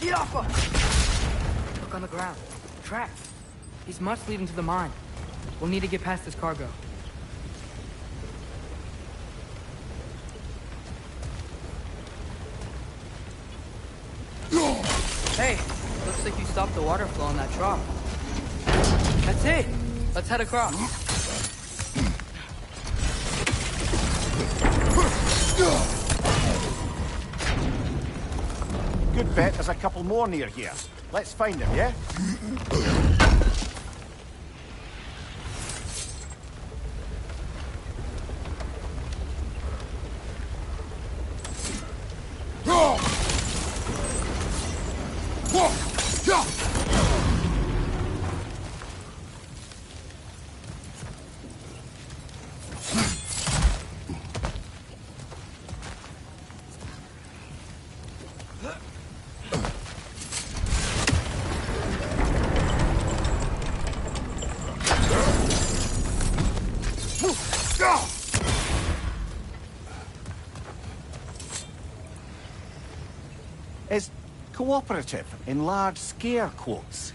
Get off us! Look on the ground. Tracks. These must lead into the mine. We'll need to get past this cargo. Hey, looks like you stopped the water flow on that trough. That's it! Let's head across. Good bet there's a couple more near here. Let's find them, yeah? Is cooperative in large scare quotes.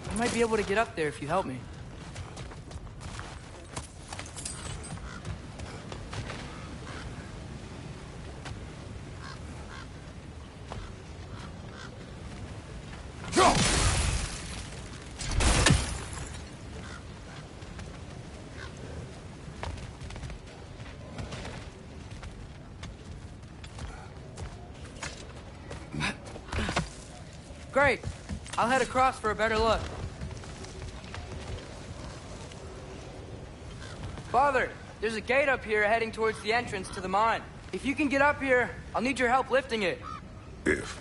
I might be able to get up there if you help me. Great. I'll head across for a better look. Father, there's a gate up here heading towards the entrance to the mine. If you can get up here, I'll need your help lifting it. If.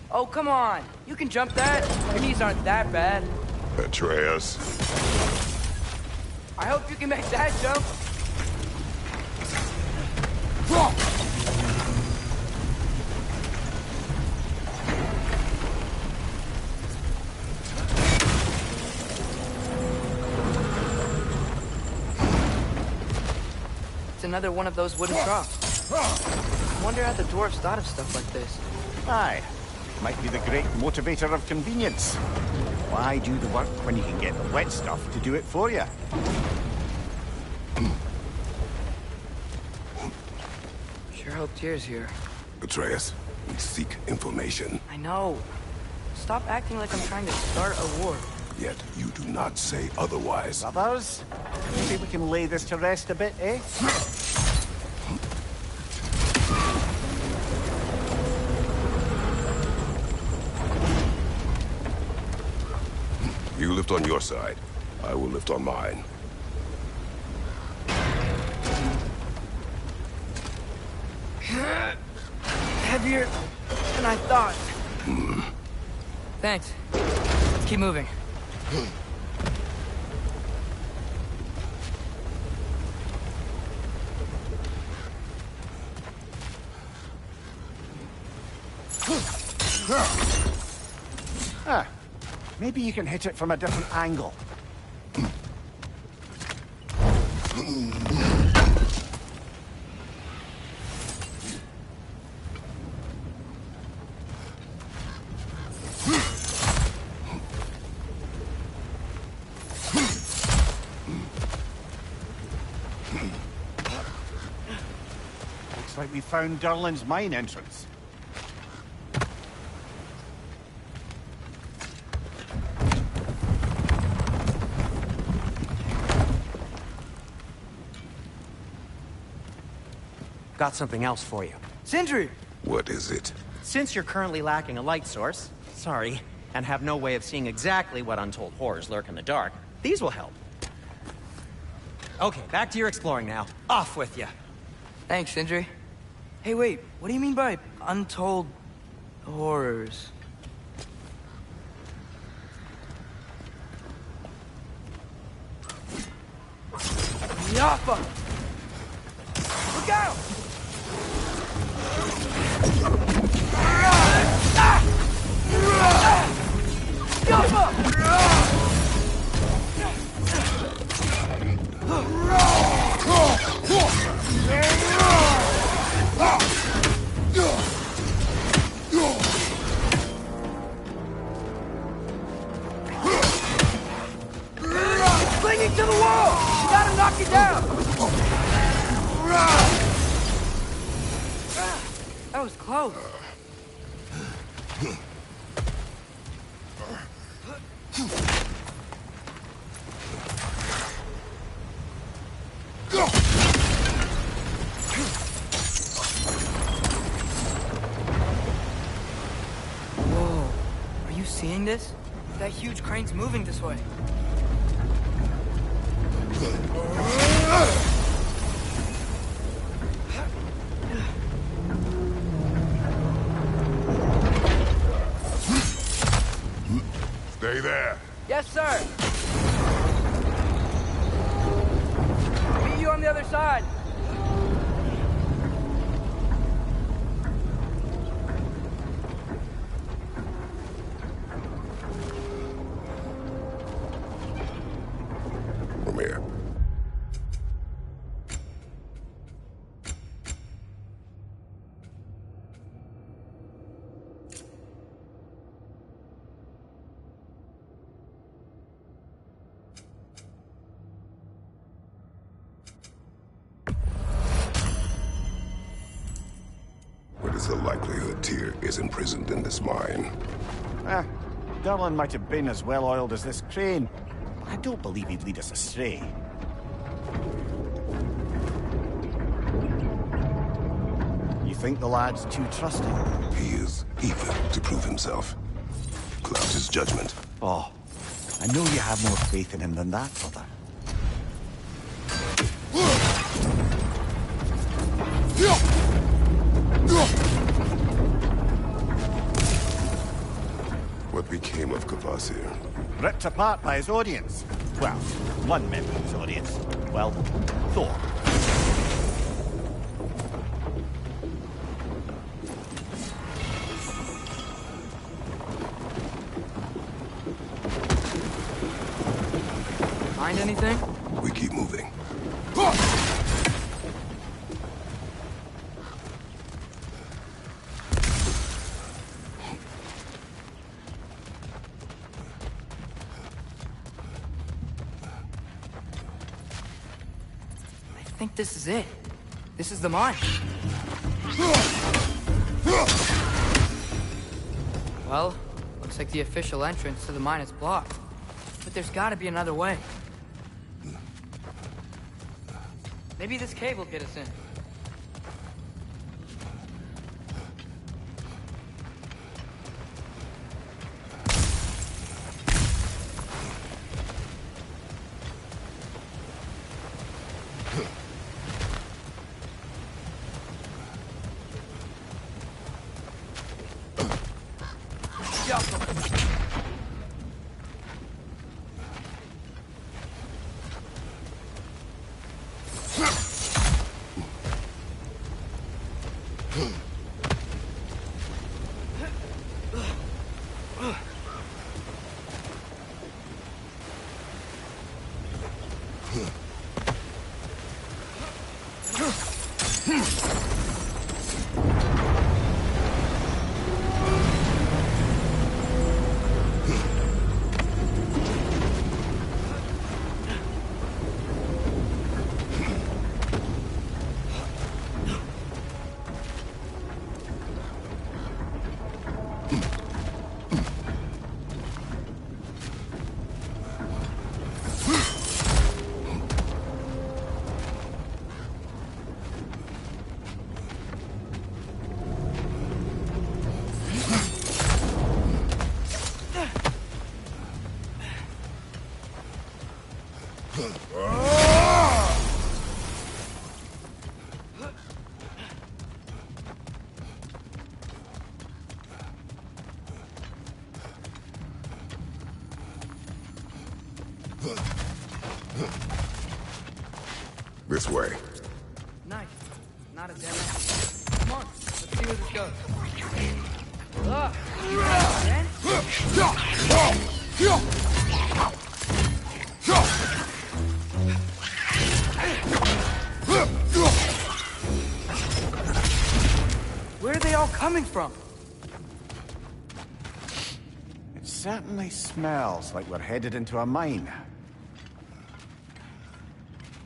Oh, come on. You can jump that. Your knees aren't that bad. Atreus. I hope you can make that jump. It's another one of those wooden troughs. I wonder how the dwarves thought of stuff like this. Aye. Might be the great motivator of convenience. Why do the work when you can get the wet stuff to do it for you? Sure hope Tyr's here. Atreus, we seek information. I know. Stop acting like I'm trying to start a war. Yet you do not say otherwise. Brothers, maybe we can lay this to rest a bit, eh? You lift on your side. I will lift on mine. Heavier than I thought. Thanks. Let's keep moving. Ah, maybe you can hit it from a different angle. Looks like we found Durlin's mine entrance. Got something else for you. Sindri! What is it? Since you're currently lacking a light source, sorry, and have no way of seeing exactly what untold horrors lurk in the dark, these will help. Okay, back to your exploring now. Off with you. Thanks, Sindri. Hey, wait. What do you mean by untold horrors? Yappa! Look out! It's clinging to the wall! You gotta knock it down! That was close. Whoa. Are you seeing this? That huge crane's moving this way. Stay there. Yes, sir. Meet you on the other side. Come here. What is the likelihood Tyr is imprisoned in this mine? Ah, Durlin might have been as well-oiled as this crane. I don't believe he'd lead us astray. think the lad's too trusting? He is eager to prove himself. Cloud his judgment. Oh, I know you have more faith in him than that, brother. What became of Kvasir? Ripped apart by his audience. Well, one member of his audience. Well, Thor. Find anything? We keep moving. I think this is it. This is the mine. Well, looks like the official entrance to the mine is blocked. But there's gotta be another way. Maybe this cave will get us in. This way. Nice. Not a dead end. Come on, let's see where this goes. Where are they all coming from? It certainly smells like we're headed into a mine.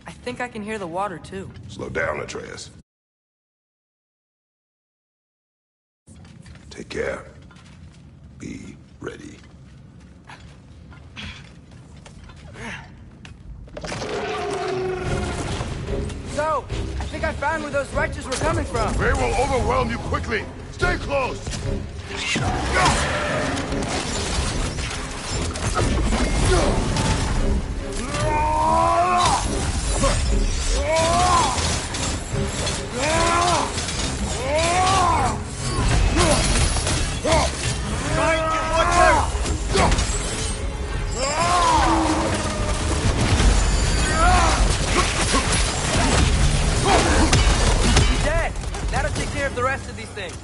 I think I can hear the water too. Slow down, Atreus. Take care. Be ready. So, I think I found where those righteous were coming from. They will overwhelm you quickly. Stay close. Dead. That'll take care of the rest of these things.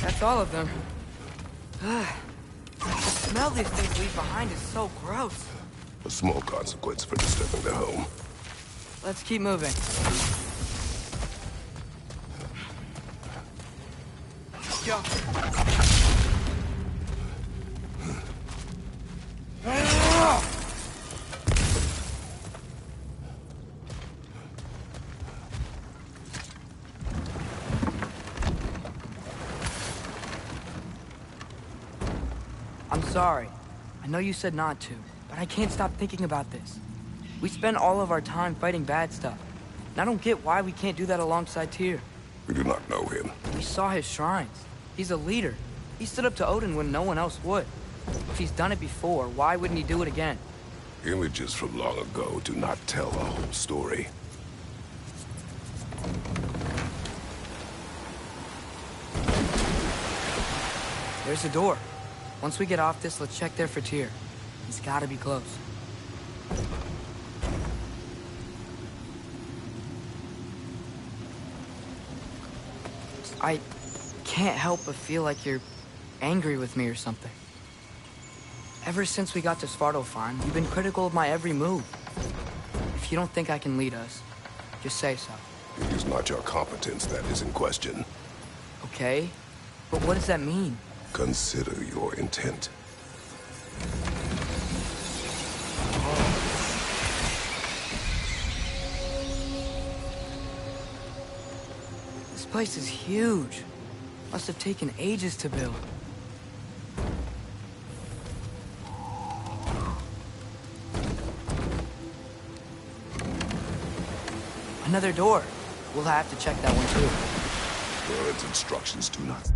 That's all of them. The smell these things leave behind is so gross. A small consequence for disturbing their home. Let's keep moving. Go. I'm sorry. I know you said not to, but I can't stop thinking about this. We spend all of our time fighting bad stuff. And I don't get why we can't do that alongside Tyr. We do not know him. We saw his shrines. He's a leader. He stood up to Odin when no one else would. If he's done it before, why wouldn't he do it again? Images from long ago do not tell a whole story. There's a door. Once we get off this, let's check there for Tyr. He's gotta be close. I can't help but feel like you're angry with me or something. Ever since we got to Svartalfheim, you've been critical of my every move. If you don't think I can lead us, just say so. It is not your competence that is in question. Okay? But what does that mean? Consider your intent. This place is huge. Must have taken ages to build. Another door. We'll have to check that one too. Bird's instructions do not.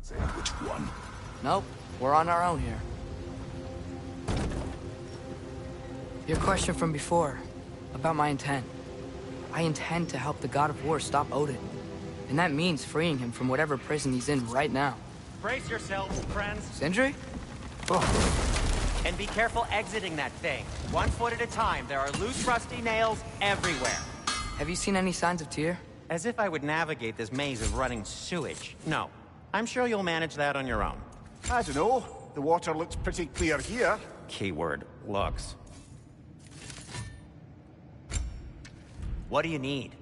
Say which one? Nope, we're on our own here. Your question from before, about my intent. I intend to help the God of War stop Odin. And that means freeing him from whatever prison he's in right now. Brace yourselves, friends. Sindri? And be careful exiting that thing. 1 foot at a time. There are loose, rusty nails everywhere. Have you seen any signs of Tyr? As if I would navigate this maze of running sewage. No. I'm sure you'll manage that on your own. I don't know. The water looks pretty clear here. Keyword, looks. What do you need?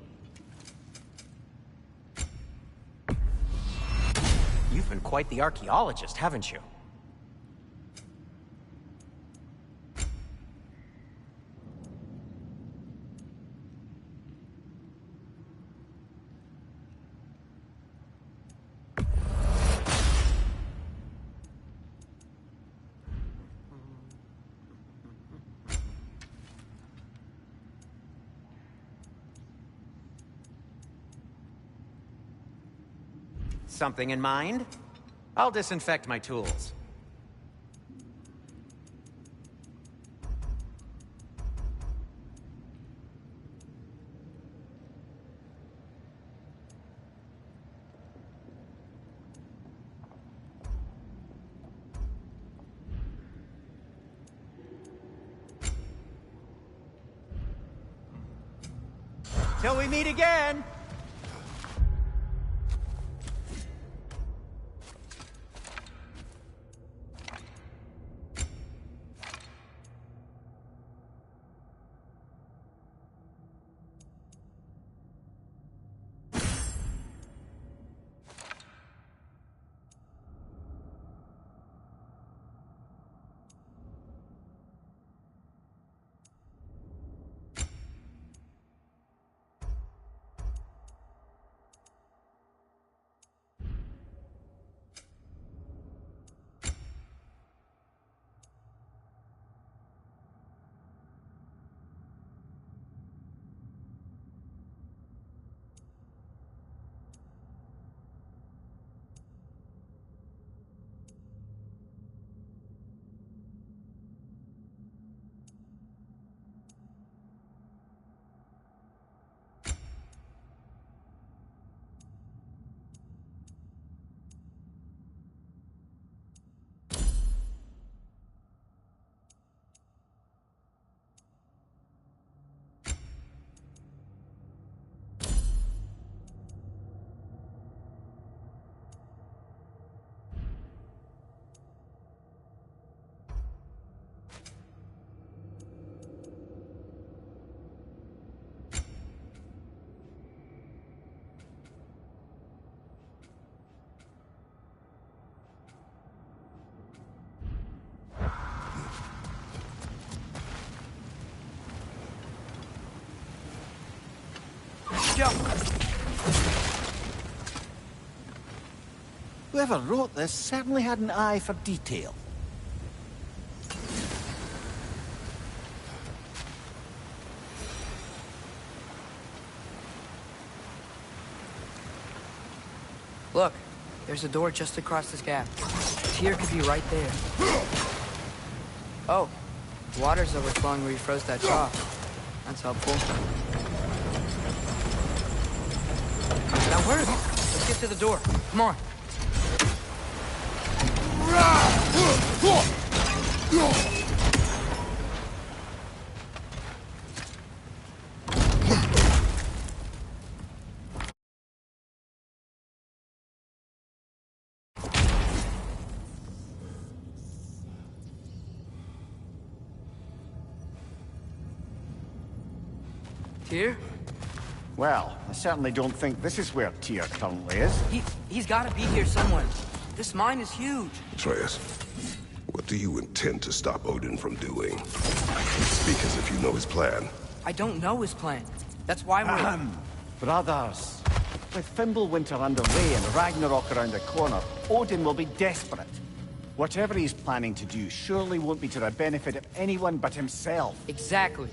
You've been quite the archaeologist, haven't you? Something in mind? I'll disinfect my tools. Till we meet again! go. Whoever wrote this certainly had an eye for detail. Look, there's a door just across this gap. Tyr could be right there. Oh, water's overflowing where you froze that jaw. That's helpful. Now hurry! Let's get to the door. Come on. Tyr? Well, I certainly don't think this is where Tyr currently is. He's gotta be here somewhere. This mine is huge. Atreus, what do you intend to stop Odin from doing? Speak as if you know his plan. I don't know his plan. That's why we're... Brothers, with Fimbulwinter underway and Ragnarok around the corner, Odin will be desperate. Whatever he's planning to do surely won't be to the benefit of anyone but himself. Exactly.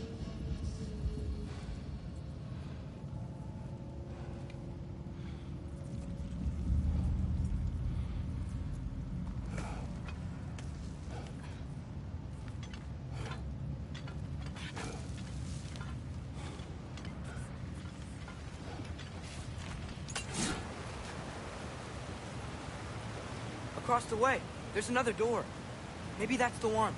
Across the way, there's another door. Maybe that's the one.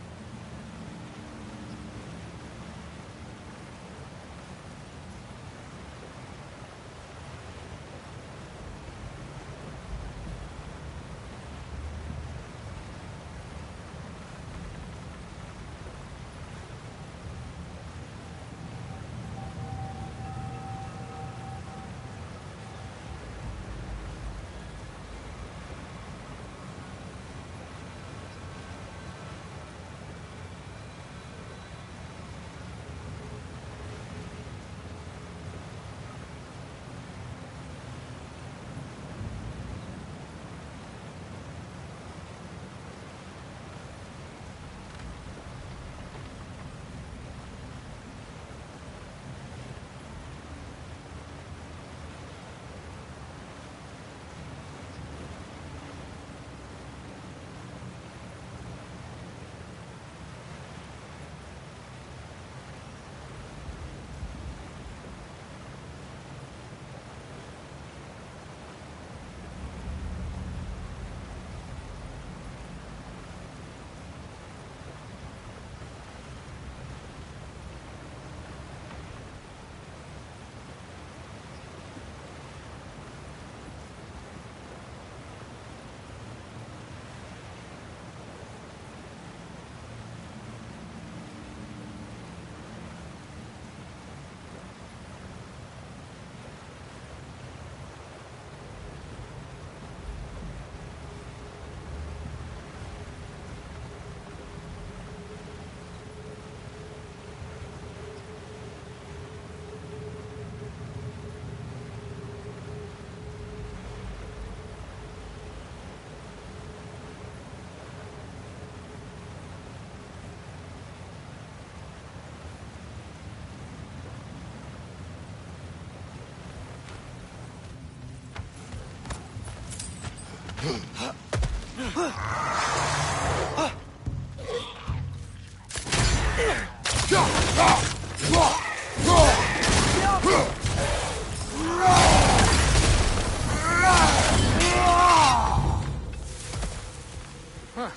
Huh.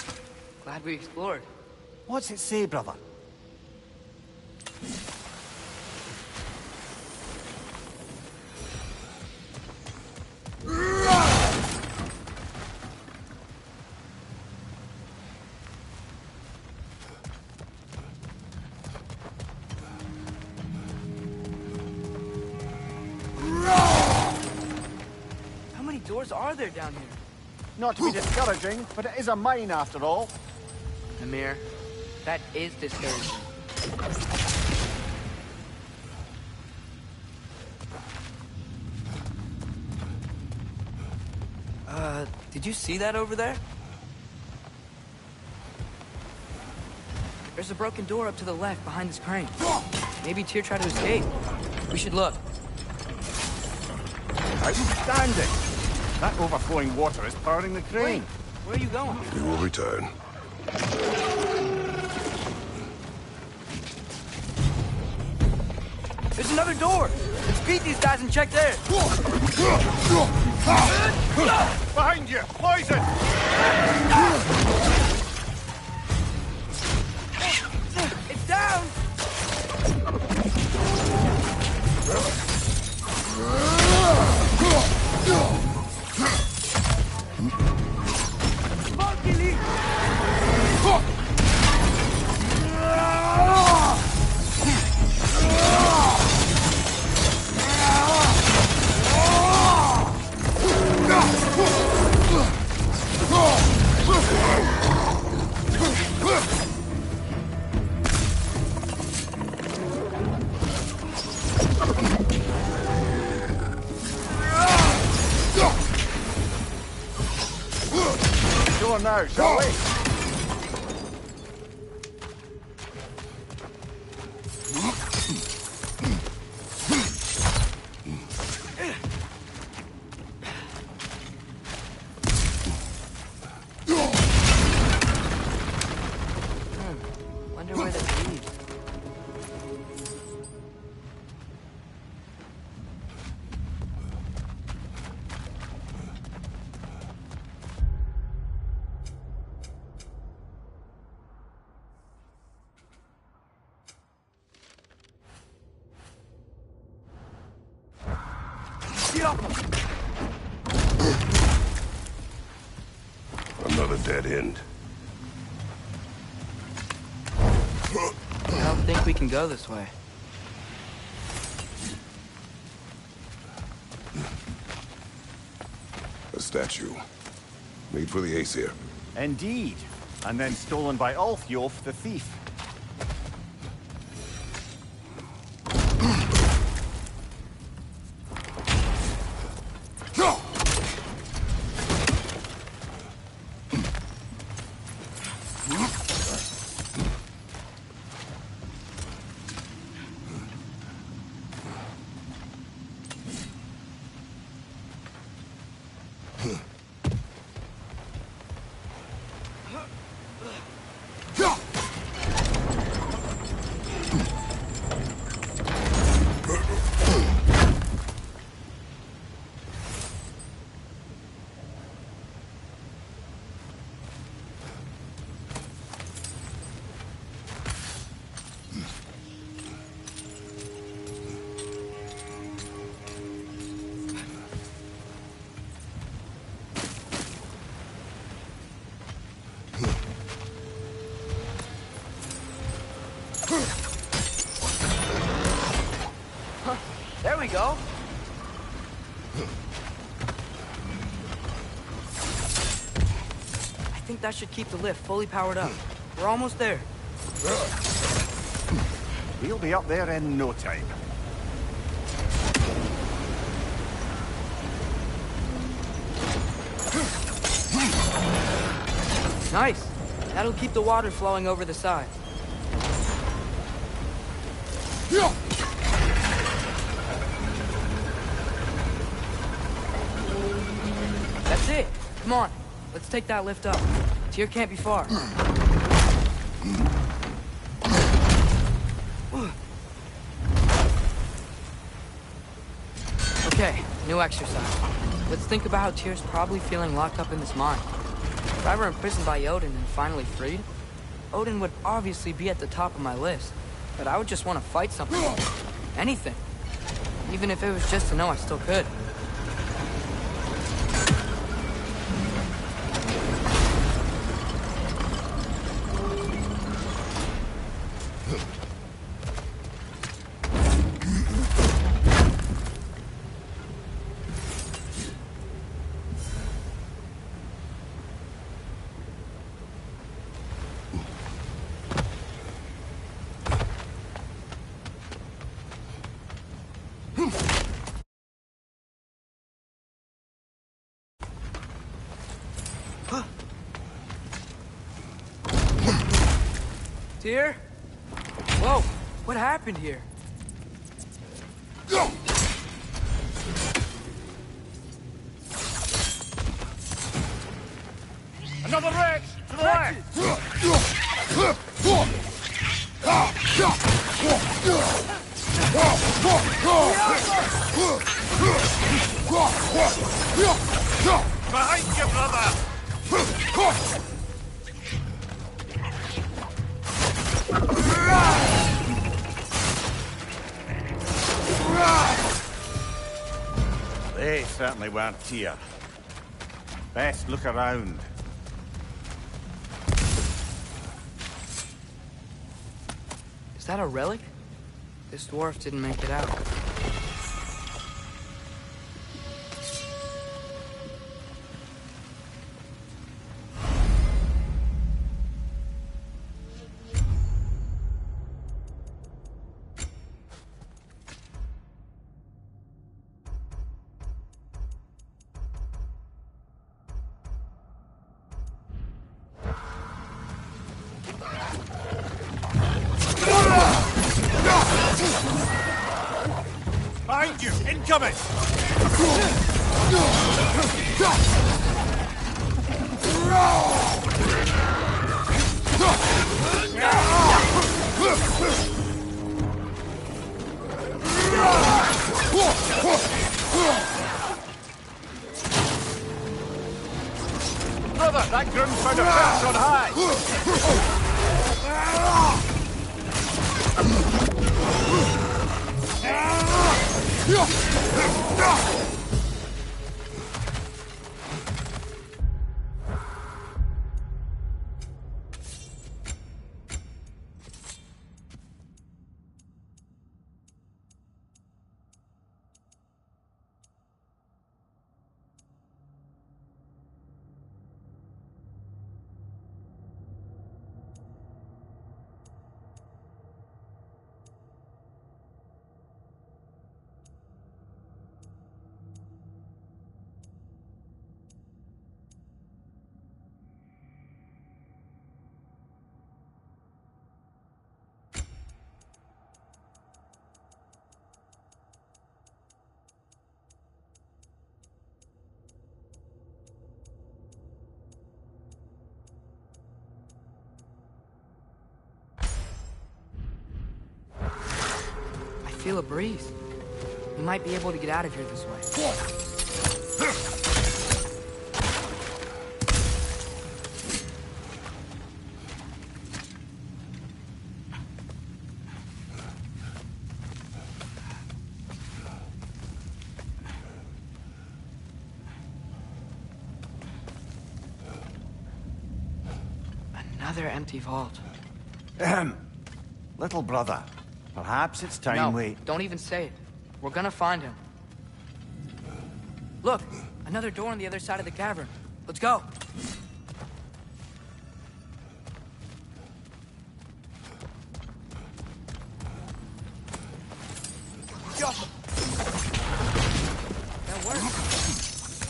Glad we explored. What's it say, brother? How many doors are there down here? Not to be discouraging, but it is a mine after all. Amir, that is discouraging. Did you see that over there? There's a broken door up to the left behind this crane. Maybe Tyr tried to escape. We should look. Outstanding! That overflowing water is powering the crane. Wait, where are you going? We will return. There's another door! Let's beat these guys and check there! Behind you! Poison! It's down! Go on now, shall we? Wonder where that leads. Another dead end. I don't think we can go this way. A statue. Made for the Aesir. Indeed. And then stolen by Ulfjolf the thief. There we go. I think that should keep the lift fully powered up. We're almost there. We'll be up there in no time. Nice. That'll keep the water flowing over the side. That's it. Come on. Let's take that lift up. Tyr can't be far. Okay, new exercise. Let's think about how Tyr's probably feeling locked up in this mine. If I were imprisoned by Odin and finally freed, Odin would obviously be at the top of my list. But I would just want to fight something. Anything. Even if it was just to know I still could. Tyr? Whoa, what happened here? Another wreck! To the left! Behind you, brother! They certainly weren't Tyr. Best look around. Is that a relic? This dwarf didn't make it out. Behind you! Incoming! Brother, that groom found a perch on high! I feel a breeze. We might be able to get out of here this way. Another empty vault. Little brother, perhaps it's time No, we... don't even say it. We're gonna find him. Look, another door on the other side of the cavern. Let's go. That worked.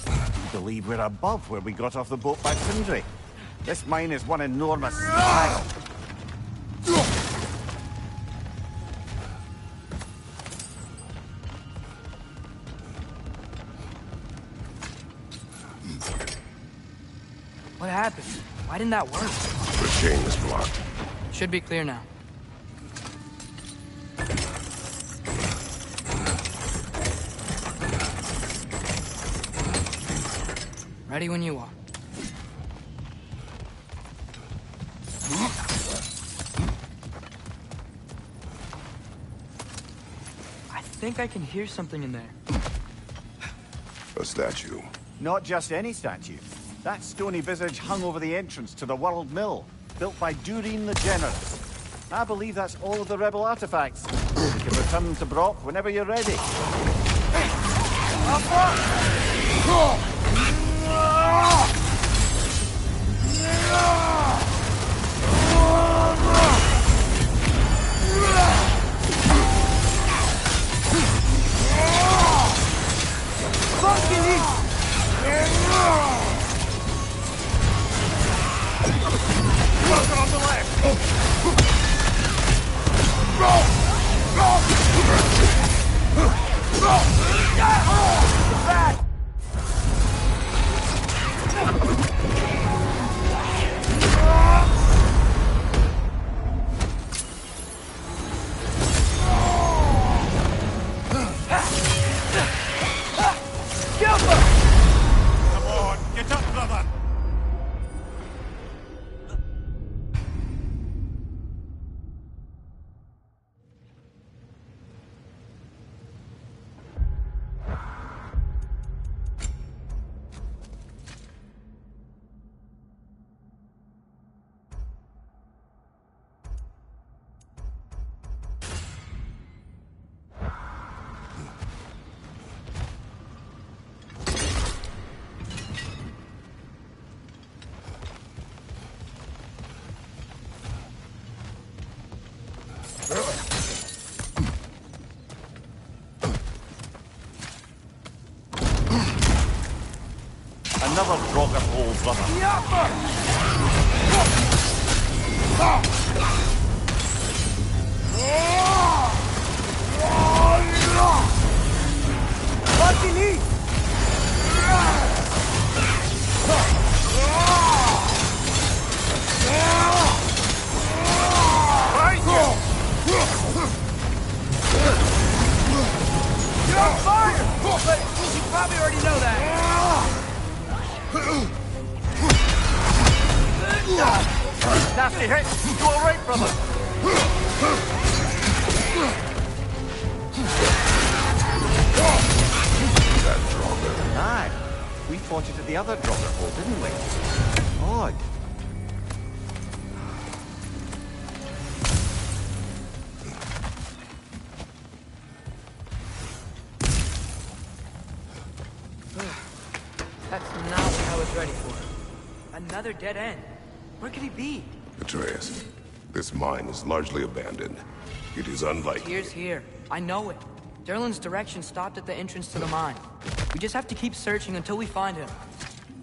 I believe we're above where we got off the boat by Sindri. This mine is one enormous... What happened? Why didn't that work? The chain is blocked. Should be clear now. Ready when you are. I think I can hear something in there. A statue. Not just any statue. That stony visage hung over the entrance to the World Mill, built by Durin the Generous. I believe that's all of the rebel artifacts. You can return to Brock whenever you're ready. Closer on the left! Come on, get up, brother! Another Draugr hole, brother. You're on fire! But you probably already know that. Nasty hit! You alright, brother? That Draugr. Aye. We fought it at the other Draugr hole, didn't we? Odd. That's not what I was ready for. Another dead end. Where could he be? Atreus, this mine is largely abandoned. It is unlikely. Tyr's here. I know it. Derlin's direction stopped at the entrance to the mine. We just have to keep searching until we find him.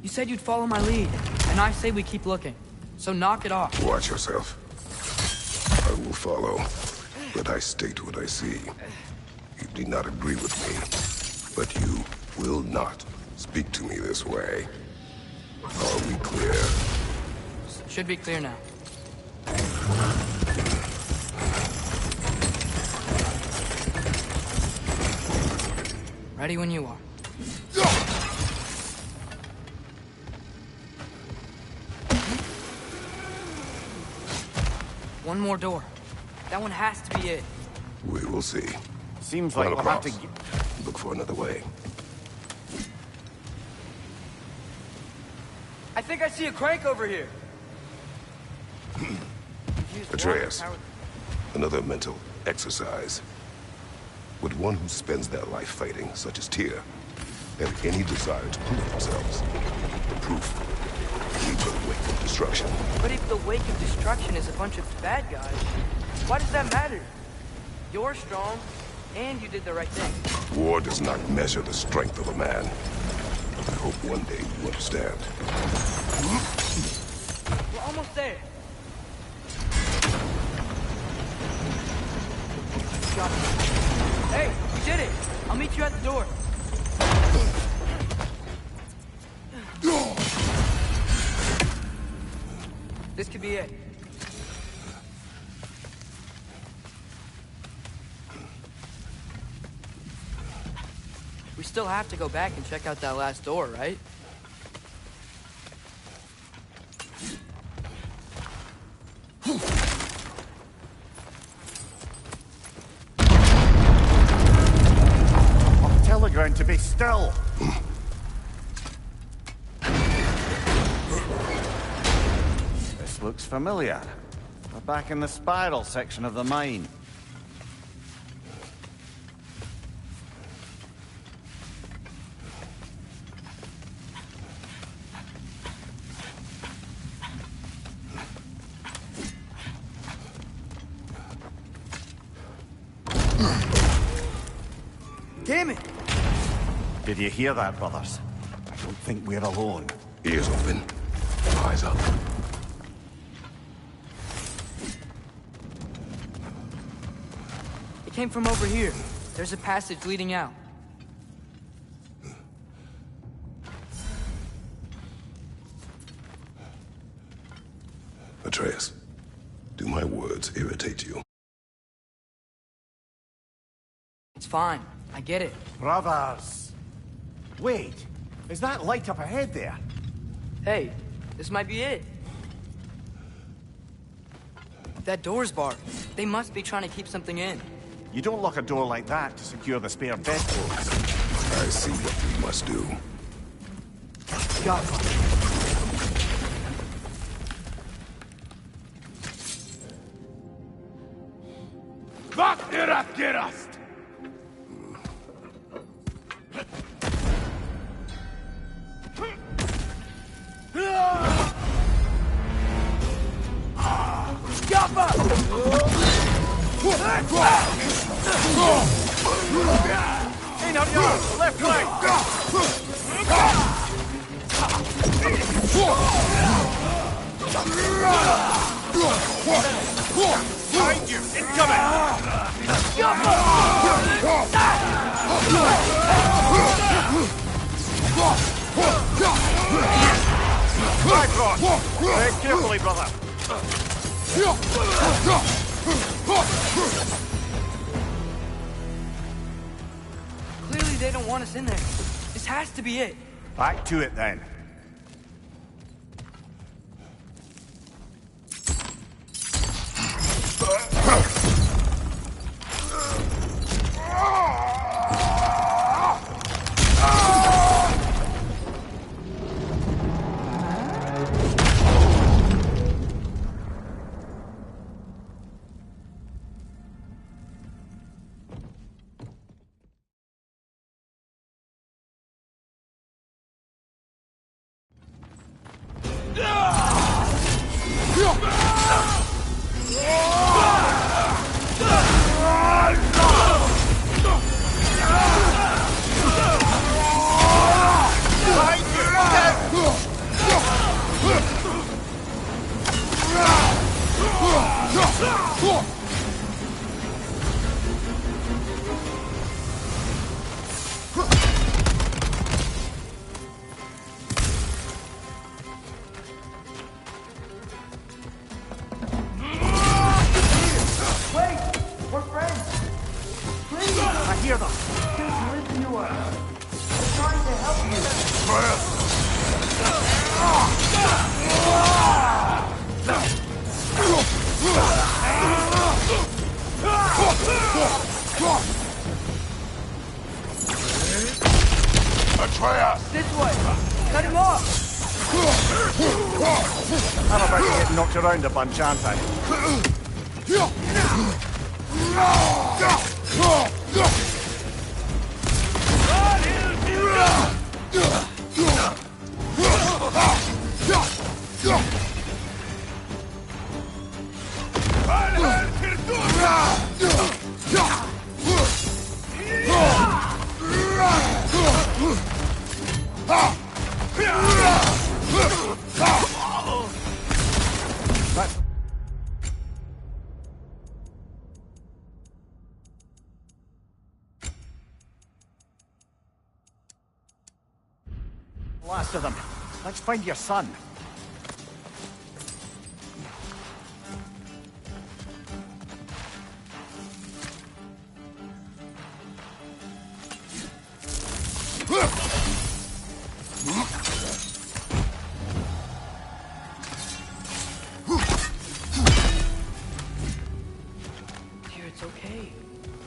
You said you'd follow my lead, and I say we keep looking. So knock it off. Watch yourself. I will follow, but I state what I see. You do not agree with me, but you will not speak to me this way. Are we clear? Should be clear now. Ready when you are. One more door. That one has to be it. We will see. Seems like Run we'll have to... across. Look for another way. I think I see a crank over here. Atreus, another mental exercise. Would one who spends their life fighting, such as Tyr, have any desire to prove themselves? The proof leads the wake of destruction. But if the wake of destruction is a bunch of bad guys, why does that matter? You're strong, and you did the right thing. War does not measure the strength of a man. I hope one day you understand. We're almost there. Got it. Hey, we did it! I'll meet you at the door. This could be it. We still have to go back and check out that last door, right? I'll tell the ground to be still. This looks familiar. We're back in the spiral section of the mine. Damn it! Did you hear that, brothers? I don't think we're alone. Ears open, eyes up. It came from over here. There's a passage leading out. Atreus, do my words irritate you? It's fine. I get it. Brothers! Wait, is that light up ahead there? Hey, this might be it. That door's barred. They must be trying to keep something in. You don't lock a door like that to secure the spare bedclothes. I see what we must do. Got Vart är raskerast? Hey, now you're left flank! Behind you! Tread carefully, brother. Clearly they don't want us in there. This has to be it. Back to it, then. Atreus! This way! Cut him off! I'm about to get knocked around a bunch, aren't I? Last of them. Let's find your son. Dear, it's okay.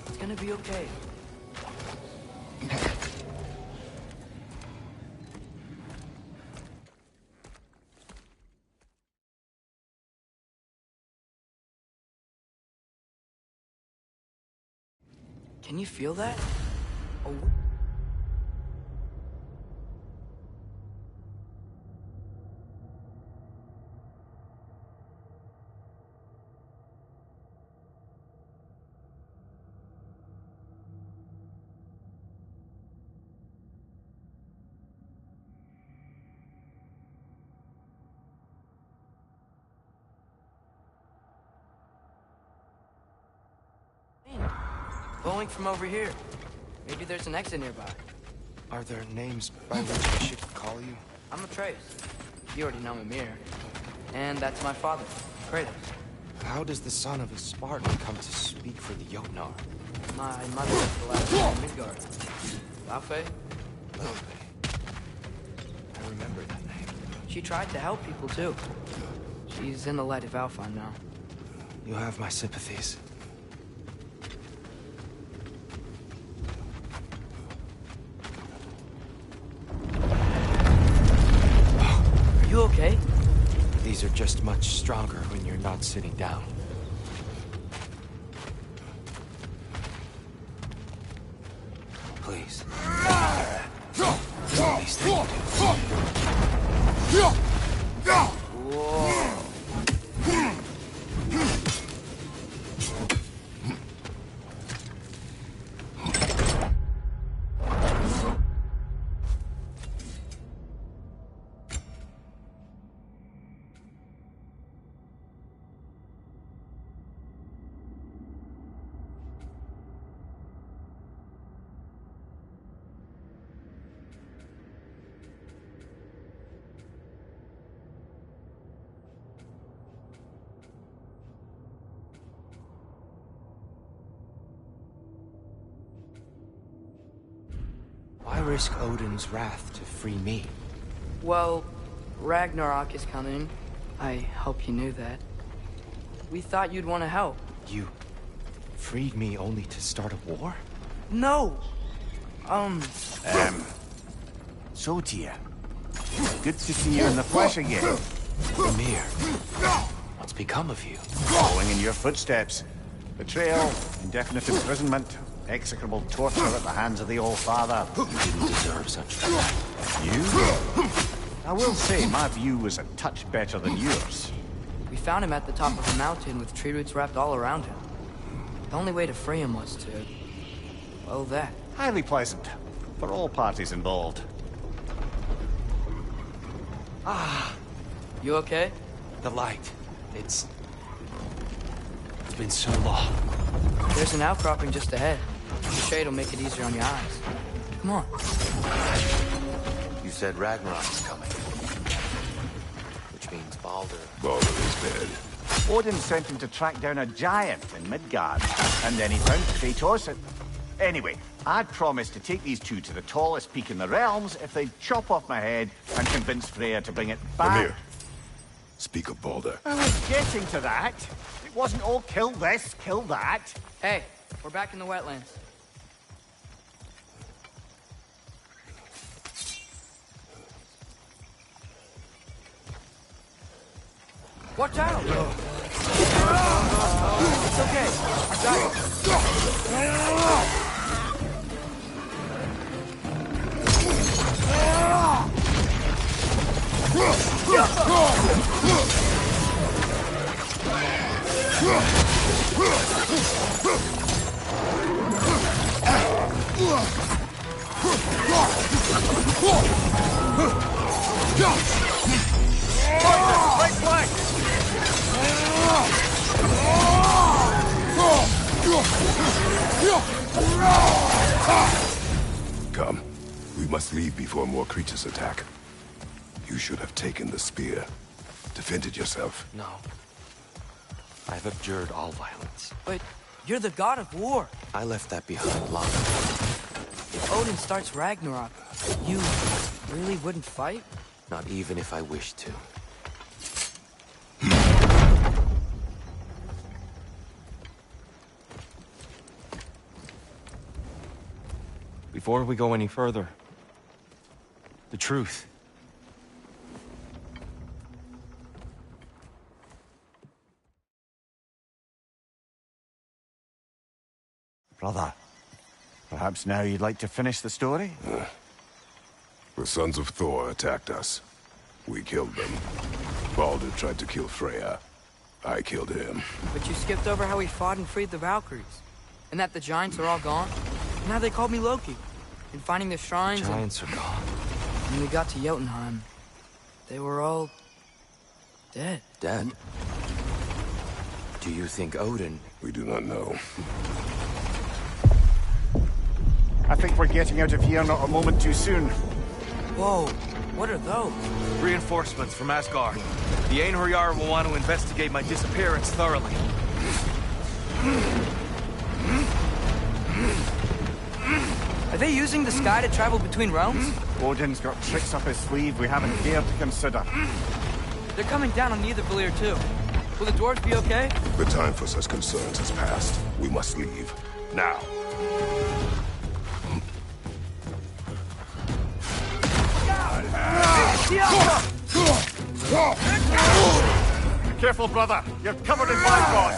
It's gonna be okay. Can you feel that? Oh. Blowing from over here. Maybe there's an exit nearby. Are there names by which I should call you? I'm Atreus. You already know Mimir. And that's my father, Kratos. How does the son of a Spartan come to speak for the Jotnar? My mother was the last one in Midgard. Laufey? Lovely. I remember that name. She tried to help people, too. She's in the light of Alphon now. You have my sympathies. Are you okay? These are just much stronger when you're not sitting down. Please. Please, thank you. Whoa. Why risk Odin's wrath to free me? Well, Ragnarok is coming. I hope you knew that. We thought you'd want to help. You freed me only to start a war? No! So, Tyr. Good to see you in the flesh again. Mimir, what's become of you? Following in your footsteps. Betrayal, indefinite imprisonment, execrable torture at the hands of the All-Father. You didn't deserve such fate. You? I will say, my view was a touch better than yours. We found him at the top of a mountain with tree roots wrapped all around him. The only way to free him was to... well, that. Highly pleasant, for all parties involved. You okay? The light. It's been so long. There's an outcropping just ahead. The shade will make it easier on your eyes. Come on. You said Ragnarok's coming. Which means Baldur. Baldur is dead. Odin sent him to track down a giant in Midgard, and then he found Kratos and... Anyway, I'd promised to take these two to the tallest peak in the realms if they'd chop off my head and convince Freya to bring it back. Mimir, speak of Baldur. I was getting to that. It wasn't all kill this, kill that. Hey, we're back in the wetlands. Watch out! It's okay. I got it. Right flank! Come. We must leave before more creatures attack. You should have taken the spear. Defended yourself. No. I've abjured all violence. But you're the god of war. I left that behind long ago. If Odin starts Ragnarok, you really wouldn't fight? Not even if I wished to. Before we go any further, the truth. Brother, perhaps now you'd like to finish the story? The sons of Thor attacked us. We killed them. Baldur tried to kill Freya. I killed him. But you skipped over how he fought and freed the Valkyries. And that the giants are all gone. And now they called me Loki. And finding the shrines Giants are gone. When we got to Jotunheim, they were all... dead. Dead? Do you think Odin... We do not know. I think we're getting out of here not a moment too soon. Whoa, what are those? Reinforcements from Asgard. The Einherjar will want to investigate my disappearance thoroughly. Are they using the sky to travel between realms? Odin's got tricks up his sleeve we haven't dared to consider. They're coming down on Nidavellir too. Will the dwarves be okay? The time for such concerns has passed. We must leave. Now. Careful, brother. You're covered in bygone.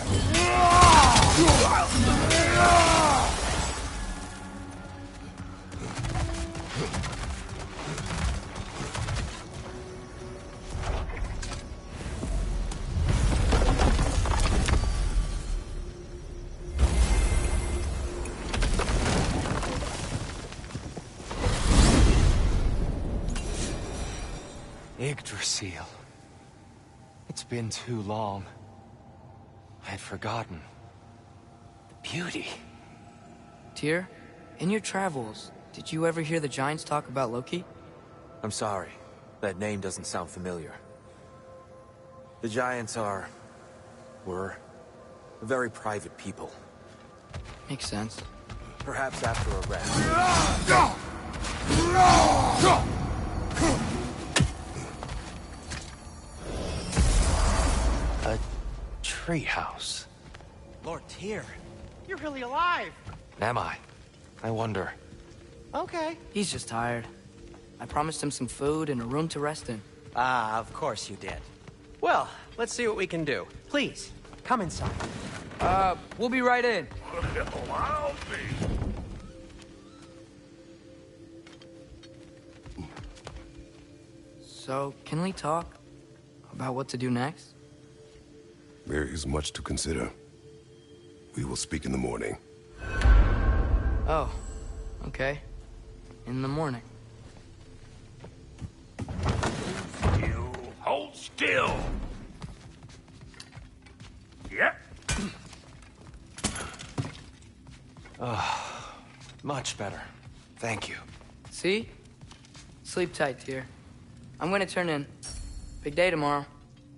Yggdrasil. It's been too long. I'd forgotten. The beauty. Tyr, in your travels, did you ever hear the Giants talk about Loki? I'm sorry. That name doesn't sound familiar. The Giants were very private people. Makes sense. Perhaps after a rest. A treehouse. Lord Tyr, you're really alive. Am I? I wonder. Okay. He's just tired. I promised him some food and a room to rest in. Ah, of course you did. Well, let's see what we can do. Please, come inside. We'll be right in. I'll be. So, can we talk about what to do next? There is much to consider. We will speak in the morning. Oh, okay. In the morning. You hold still. Yep. Much better. Thank you. See? Sleep tight, Tyr. I'm gonna turn in. Big day tomorrow.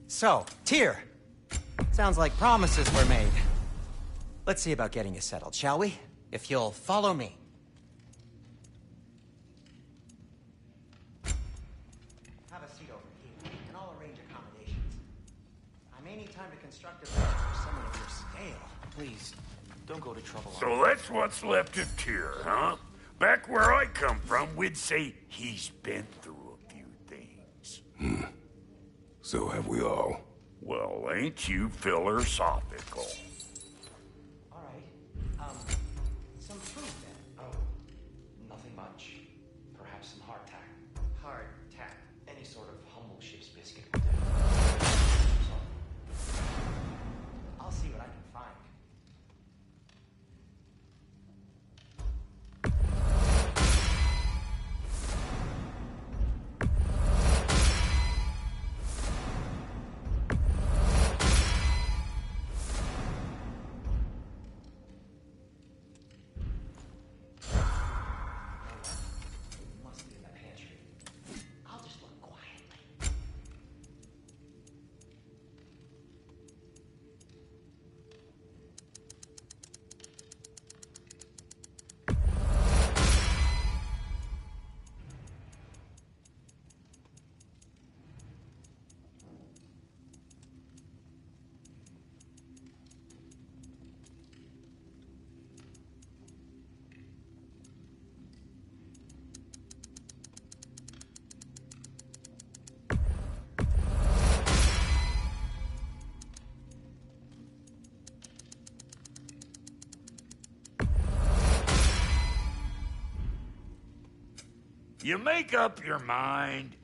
So, Tyr, sounds like promises were made. Let's see about getting you settled, shall we? If you'll follow me. Have a seat over here, and I'll arrange accommodations. I may need time to construct a bed for someone of your scale. Please, don't go to trouble. So that's what's left of Tyr, huh? Back where I come from, we'd say he's been through a few things. So have we all. Well, ain't you philosophical? All right. Some food then. Oh, nothing much. Perhaps some hardtack. Hardtack. Any sort of humble ship's biscuit will do. I'll see what I can find. Must be in the pantry. I'll just look quietly. You make up your mind.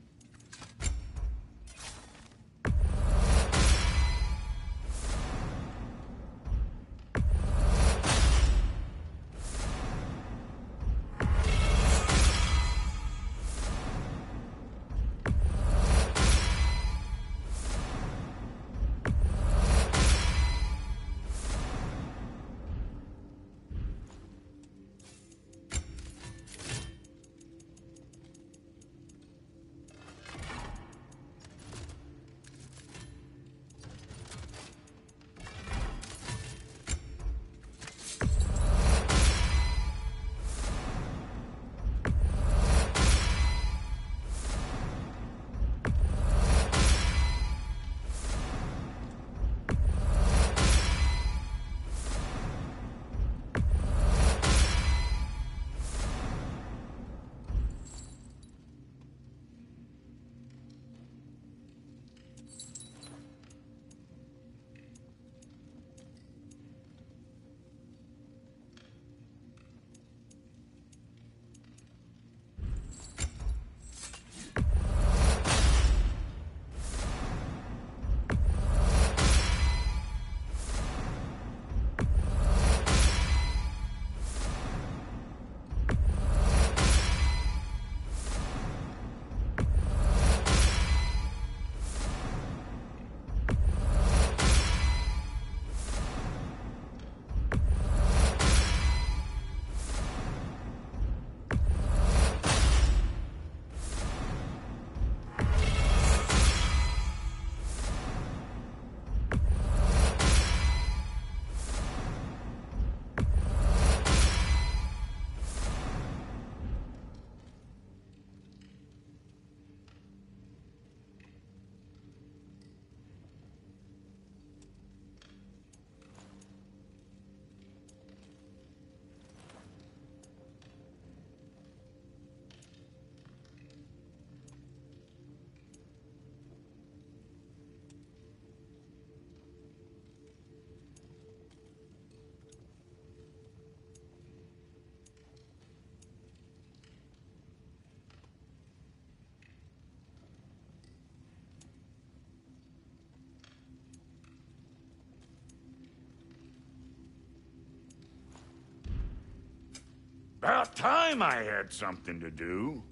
About time I had something to do.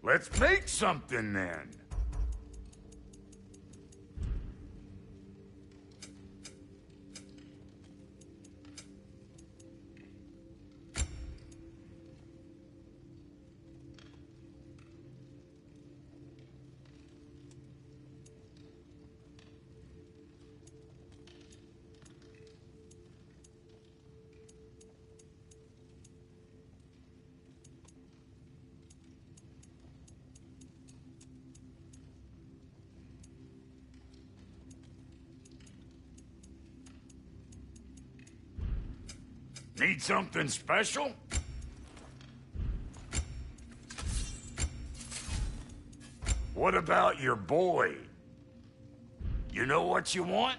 Let's make something then. Need something special? What about your boy? You know what you want?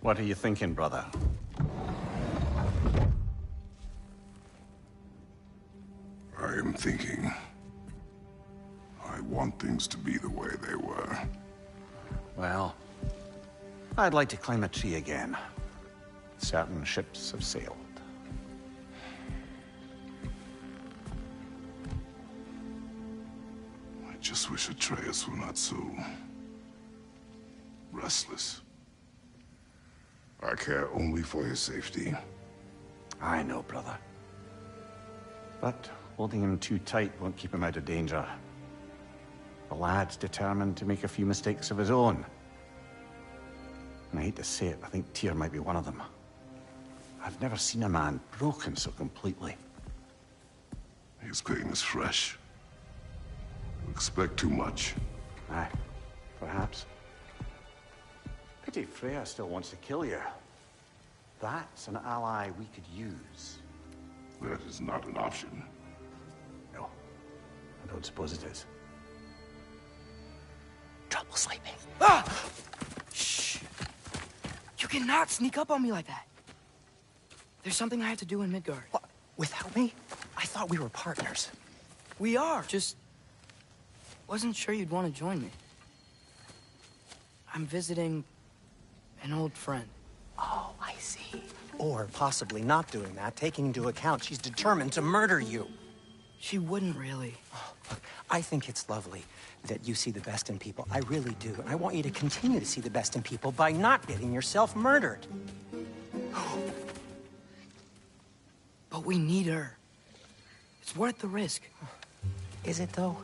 What are you thinking, brother? I am thinking. I want things to be the way they were. Well, I'd like to climb a tree again. Certain ships have sailed. I just wish Atreus were not so restless. I care only for his safety. I know, brother. But holding him too tight won't keep him out of danger. The lad's determined to make a few mistakes of his own. And I hate to say it, I think Tyr might be one of them. I've never seen a man broken so completely. His pain is fresh. You expect too much. Aye, perhaps. Pity Freya still wants to kill you. That's an ally we could use. That is not an option. No, I don't suppose it is. Trouble sleeping. Ah! Shh! You cannot sneak up on me like that. There's something I have to do in Midgard. What? Without me? I thought we were partners. We are. Just wasn't sure you'd want to join me. I'm visiting an old friend. Oh, I see. Or possibly not doing that, taking into account she's determined to murder you. She wouldn't really. Oh, look, I think it's lovely that you see the best in people. I really do. And I want you to continue to see the best in people by not getting yourself murdered. But we need her. It's worth the risk. Is it, though?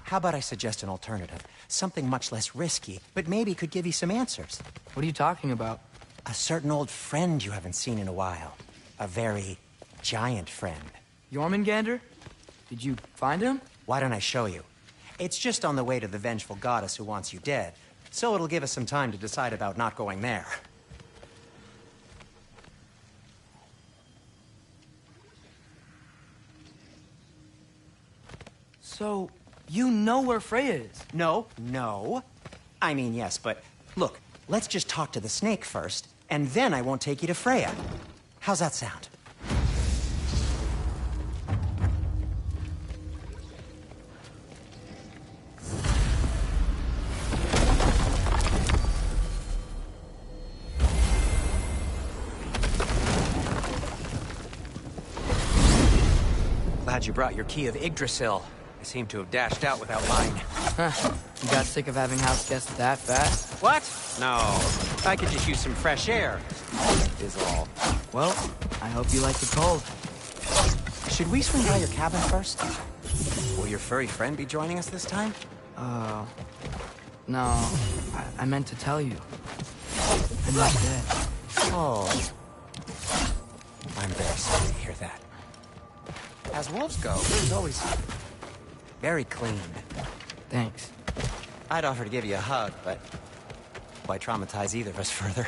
How about I suggest an alternative? Something much less risky, but maybe could give you some answers. What are you talking about? A certain old friend you haven't seen in a while. A very giant friend. Jormungandr? Did you find him? Why don't I show you? It's just on the way to the vengeful goddess who wants you dead, so it'll give us some time to decide about not going there. So, you know where Freya is? No. I mean, yes, but look, let's just talk to the snake first, and then I won't take you to Freya. How's that sound? Glad you brought your key of Yggdrasil. I seem to have dashed out without mine. Huh. You got sick of having house guests that fast? What? No. I could just use some fresh air. Is all. Well, I hope you like the cold. Should we swing by your cabin first? Will your furry friend be joining us this time? No. I meant to tell you. I'm not dead. Oh. I'm very sorry to hear that. As wolves go, there's always very clean. Thanks. I'd offer to give you a hug, but why traumatize either of us further?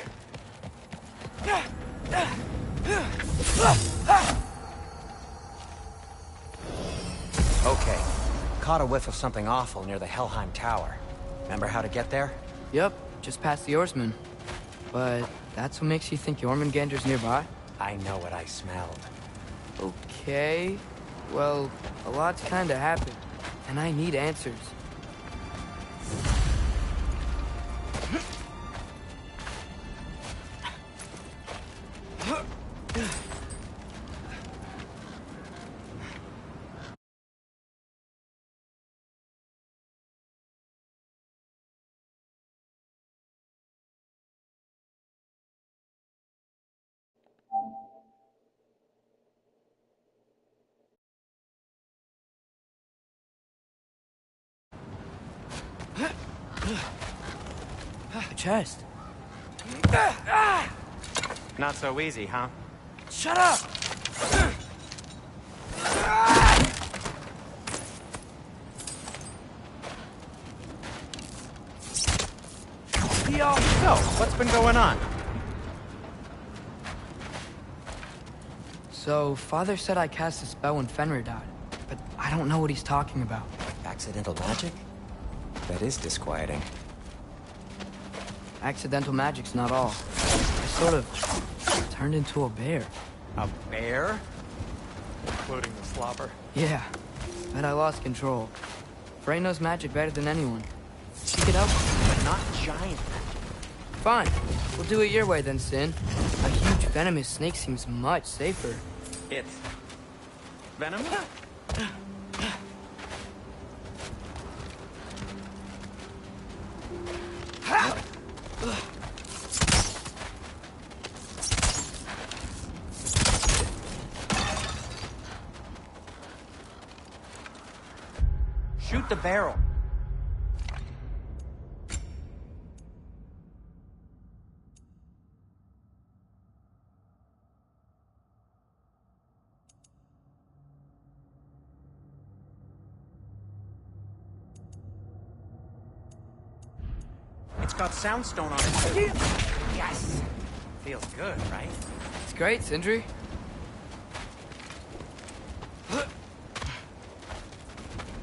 Okay. Caught a whiff of something awful near the Helheim Tower. Remember how to get there? Yep, just past the Oarsman. But that's what makes you think Jormungandr's nearby? I know what I smelled. Okay. Well, a lot's kinda happened, and I need answers. A chest. Not so easy, huh? Shut up! So, what's been going on? So, Father said I cast a spell when Fenrir died, but I don't know what he's talking about. Accidental magic? That is disquieting. Accidental magic's not all. I sort of turned into a bear. A bear? Including the slobber. Yeah, but I lost control. Frey knows magic better than anyone. She could help me. But not giant. Fine, we'll do it your way then, Sin. A huge venomous snake seems much safer. It's venomous? Shoot the barrel. It's got soundstone on it too. Yes! Feels good, right? It's great, Sindri.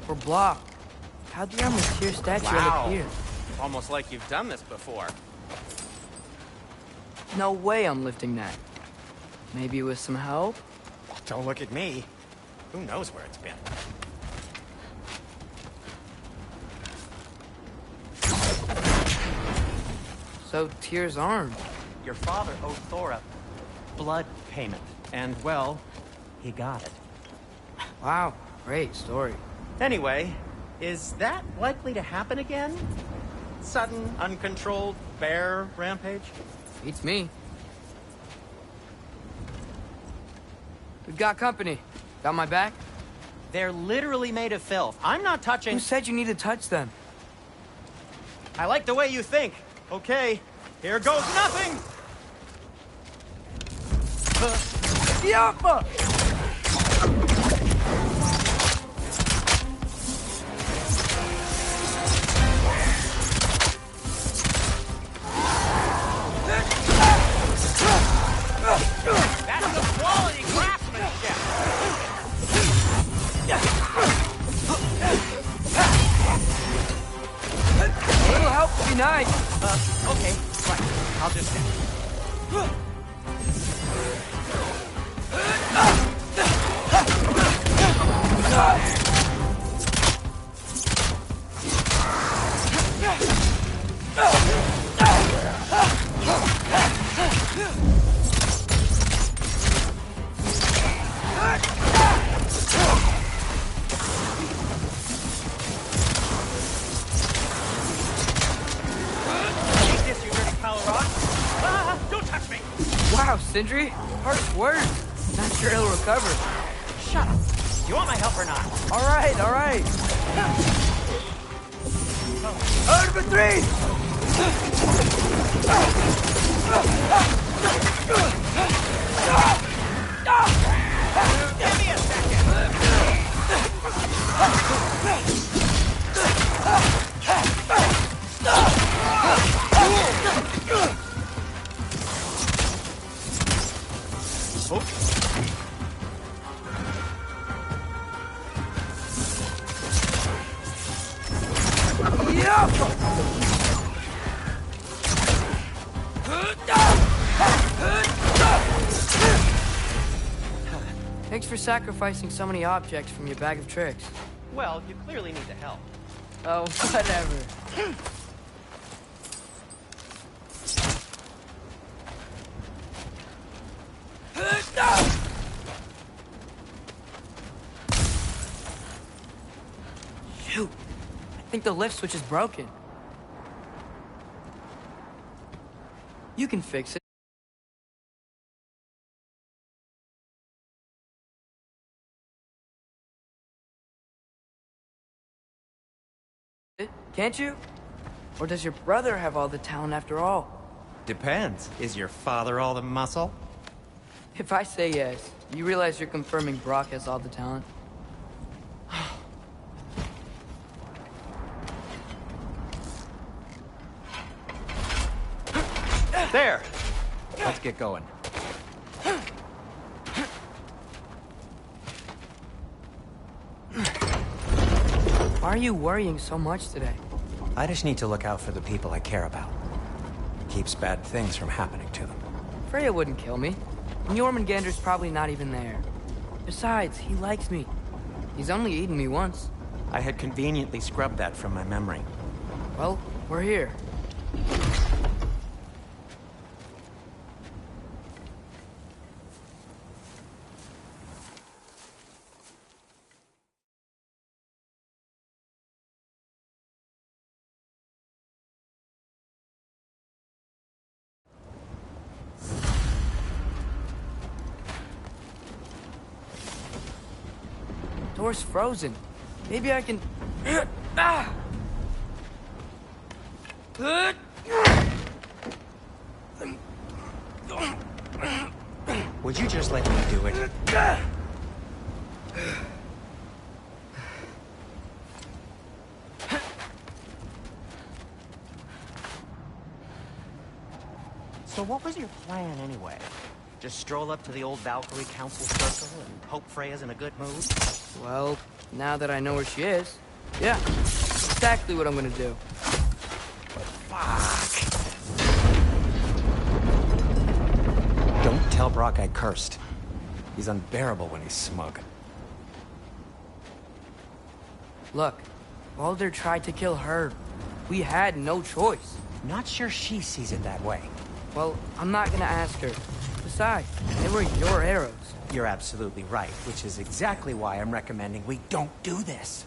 We're blocked. How'd the armored tier statue end up here? Almost like you've done this before. No way I'm lifting that. Maybe with some help? Don't look at me. Who knows where it's been? So Tyr's armed. Your father owed Thor a blood payment. And, well, he got it. Wow, great story. Anyway, is that likely to happen again? Sudden, uncontrolled bear rampage? Beats me. We've got company. Got my back? They're literally made of filth. I'm not touching... Who said you need to touch them? I like the way you think. Okay, here goes nothing! Yappa! That's some quality craftsmanship! A little help would be nice. Okay, right. I'll just... Wow, Sindri, harsh words. Not sure he'll recover. Shut up. Do you want my help or not? All right, all right. Over three! Give me a second! Thanks for sacrificing so many objects from your bag of tricks. Well, you clearly need the help. Oh, whatever. Shoot! I think the lift switch is broken. You can fix it. Can't you? Or does your brother have all the talent after all? Depends. Is your father all the muscle? If I say yes, you realize you're confirming Brock has all the talent? There! Let's get going. Why are you worrying so much today? I just need to look out for the people I care about. Keeps bad things from happening to them. Freya wouldn't kill me. And Jormungandr's probably not even there. Besides, he likes me. He's only eaten me once. I had conveniently scrubbed that from my memory. Well, we're here. Door's frozen. Maybe I can... Ah! Would you just let me do it? So what was your plan anyway? Just stroll up to the old Valkyrie Council circle and hope Freya's in a good mood? Well, now that I know where she is, yeah, exactly what I'm gonna do. Fuck. Don't tell Brock I cursed. He's unbearable when he's smug. Look, Baldur tried to kill her. We had no choice. Not sure she sees it that way. Well, I'm not gonna ask her. Besides, they were your arrows. You're absolutely right, which is exactly why I'm recommending we don't do this.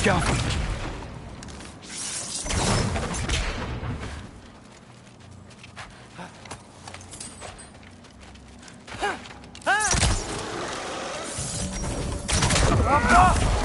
careful. Ah!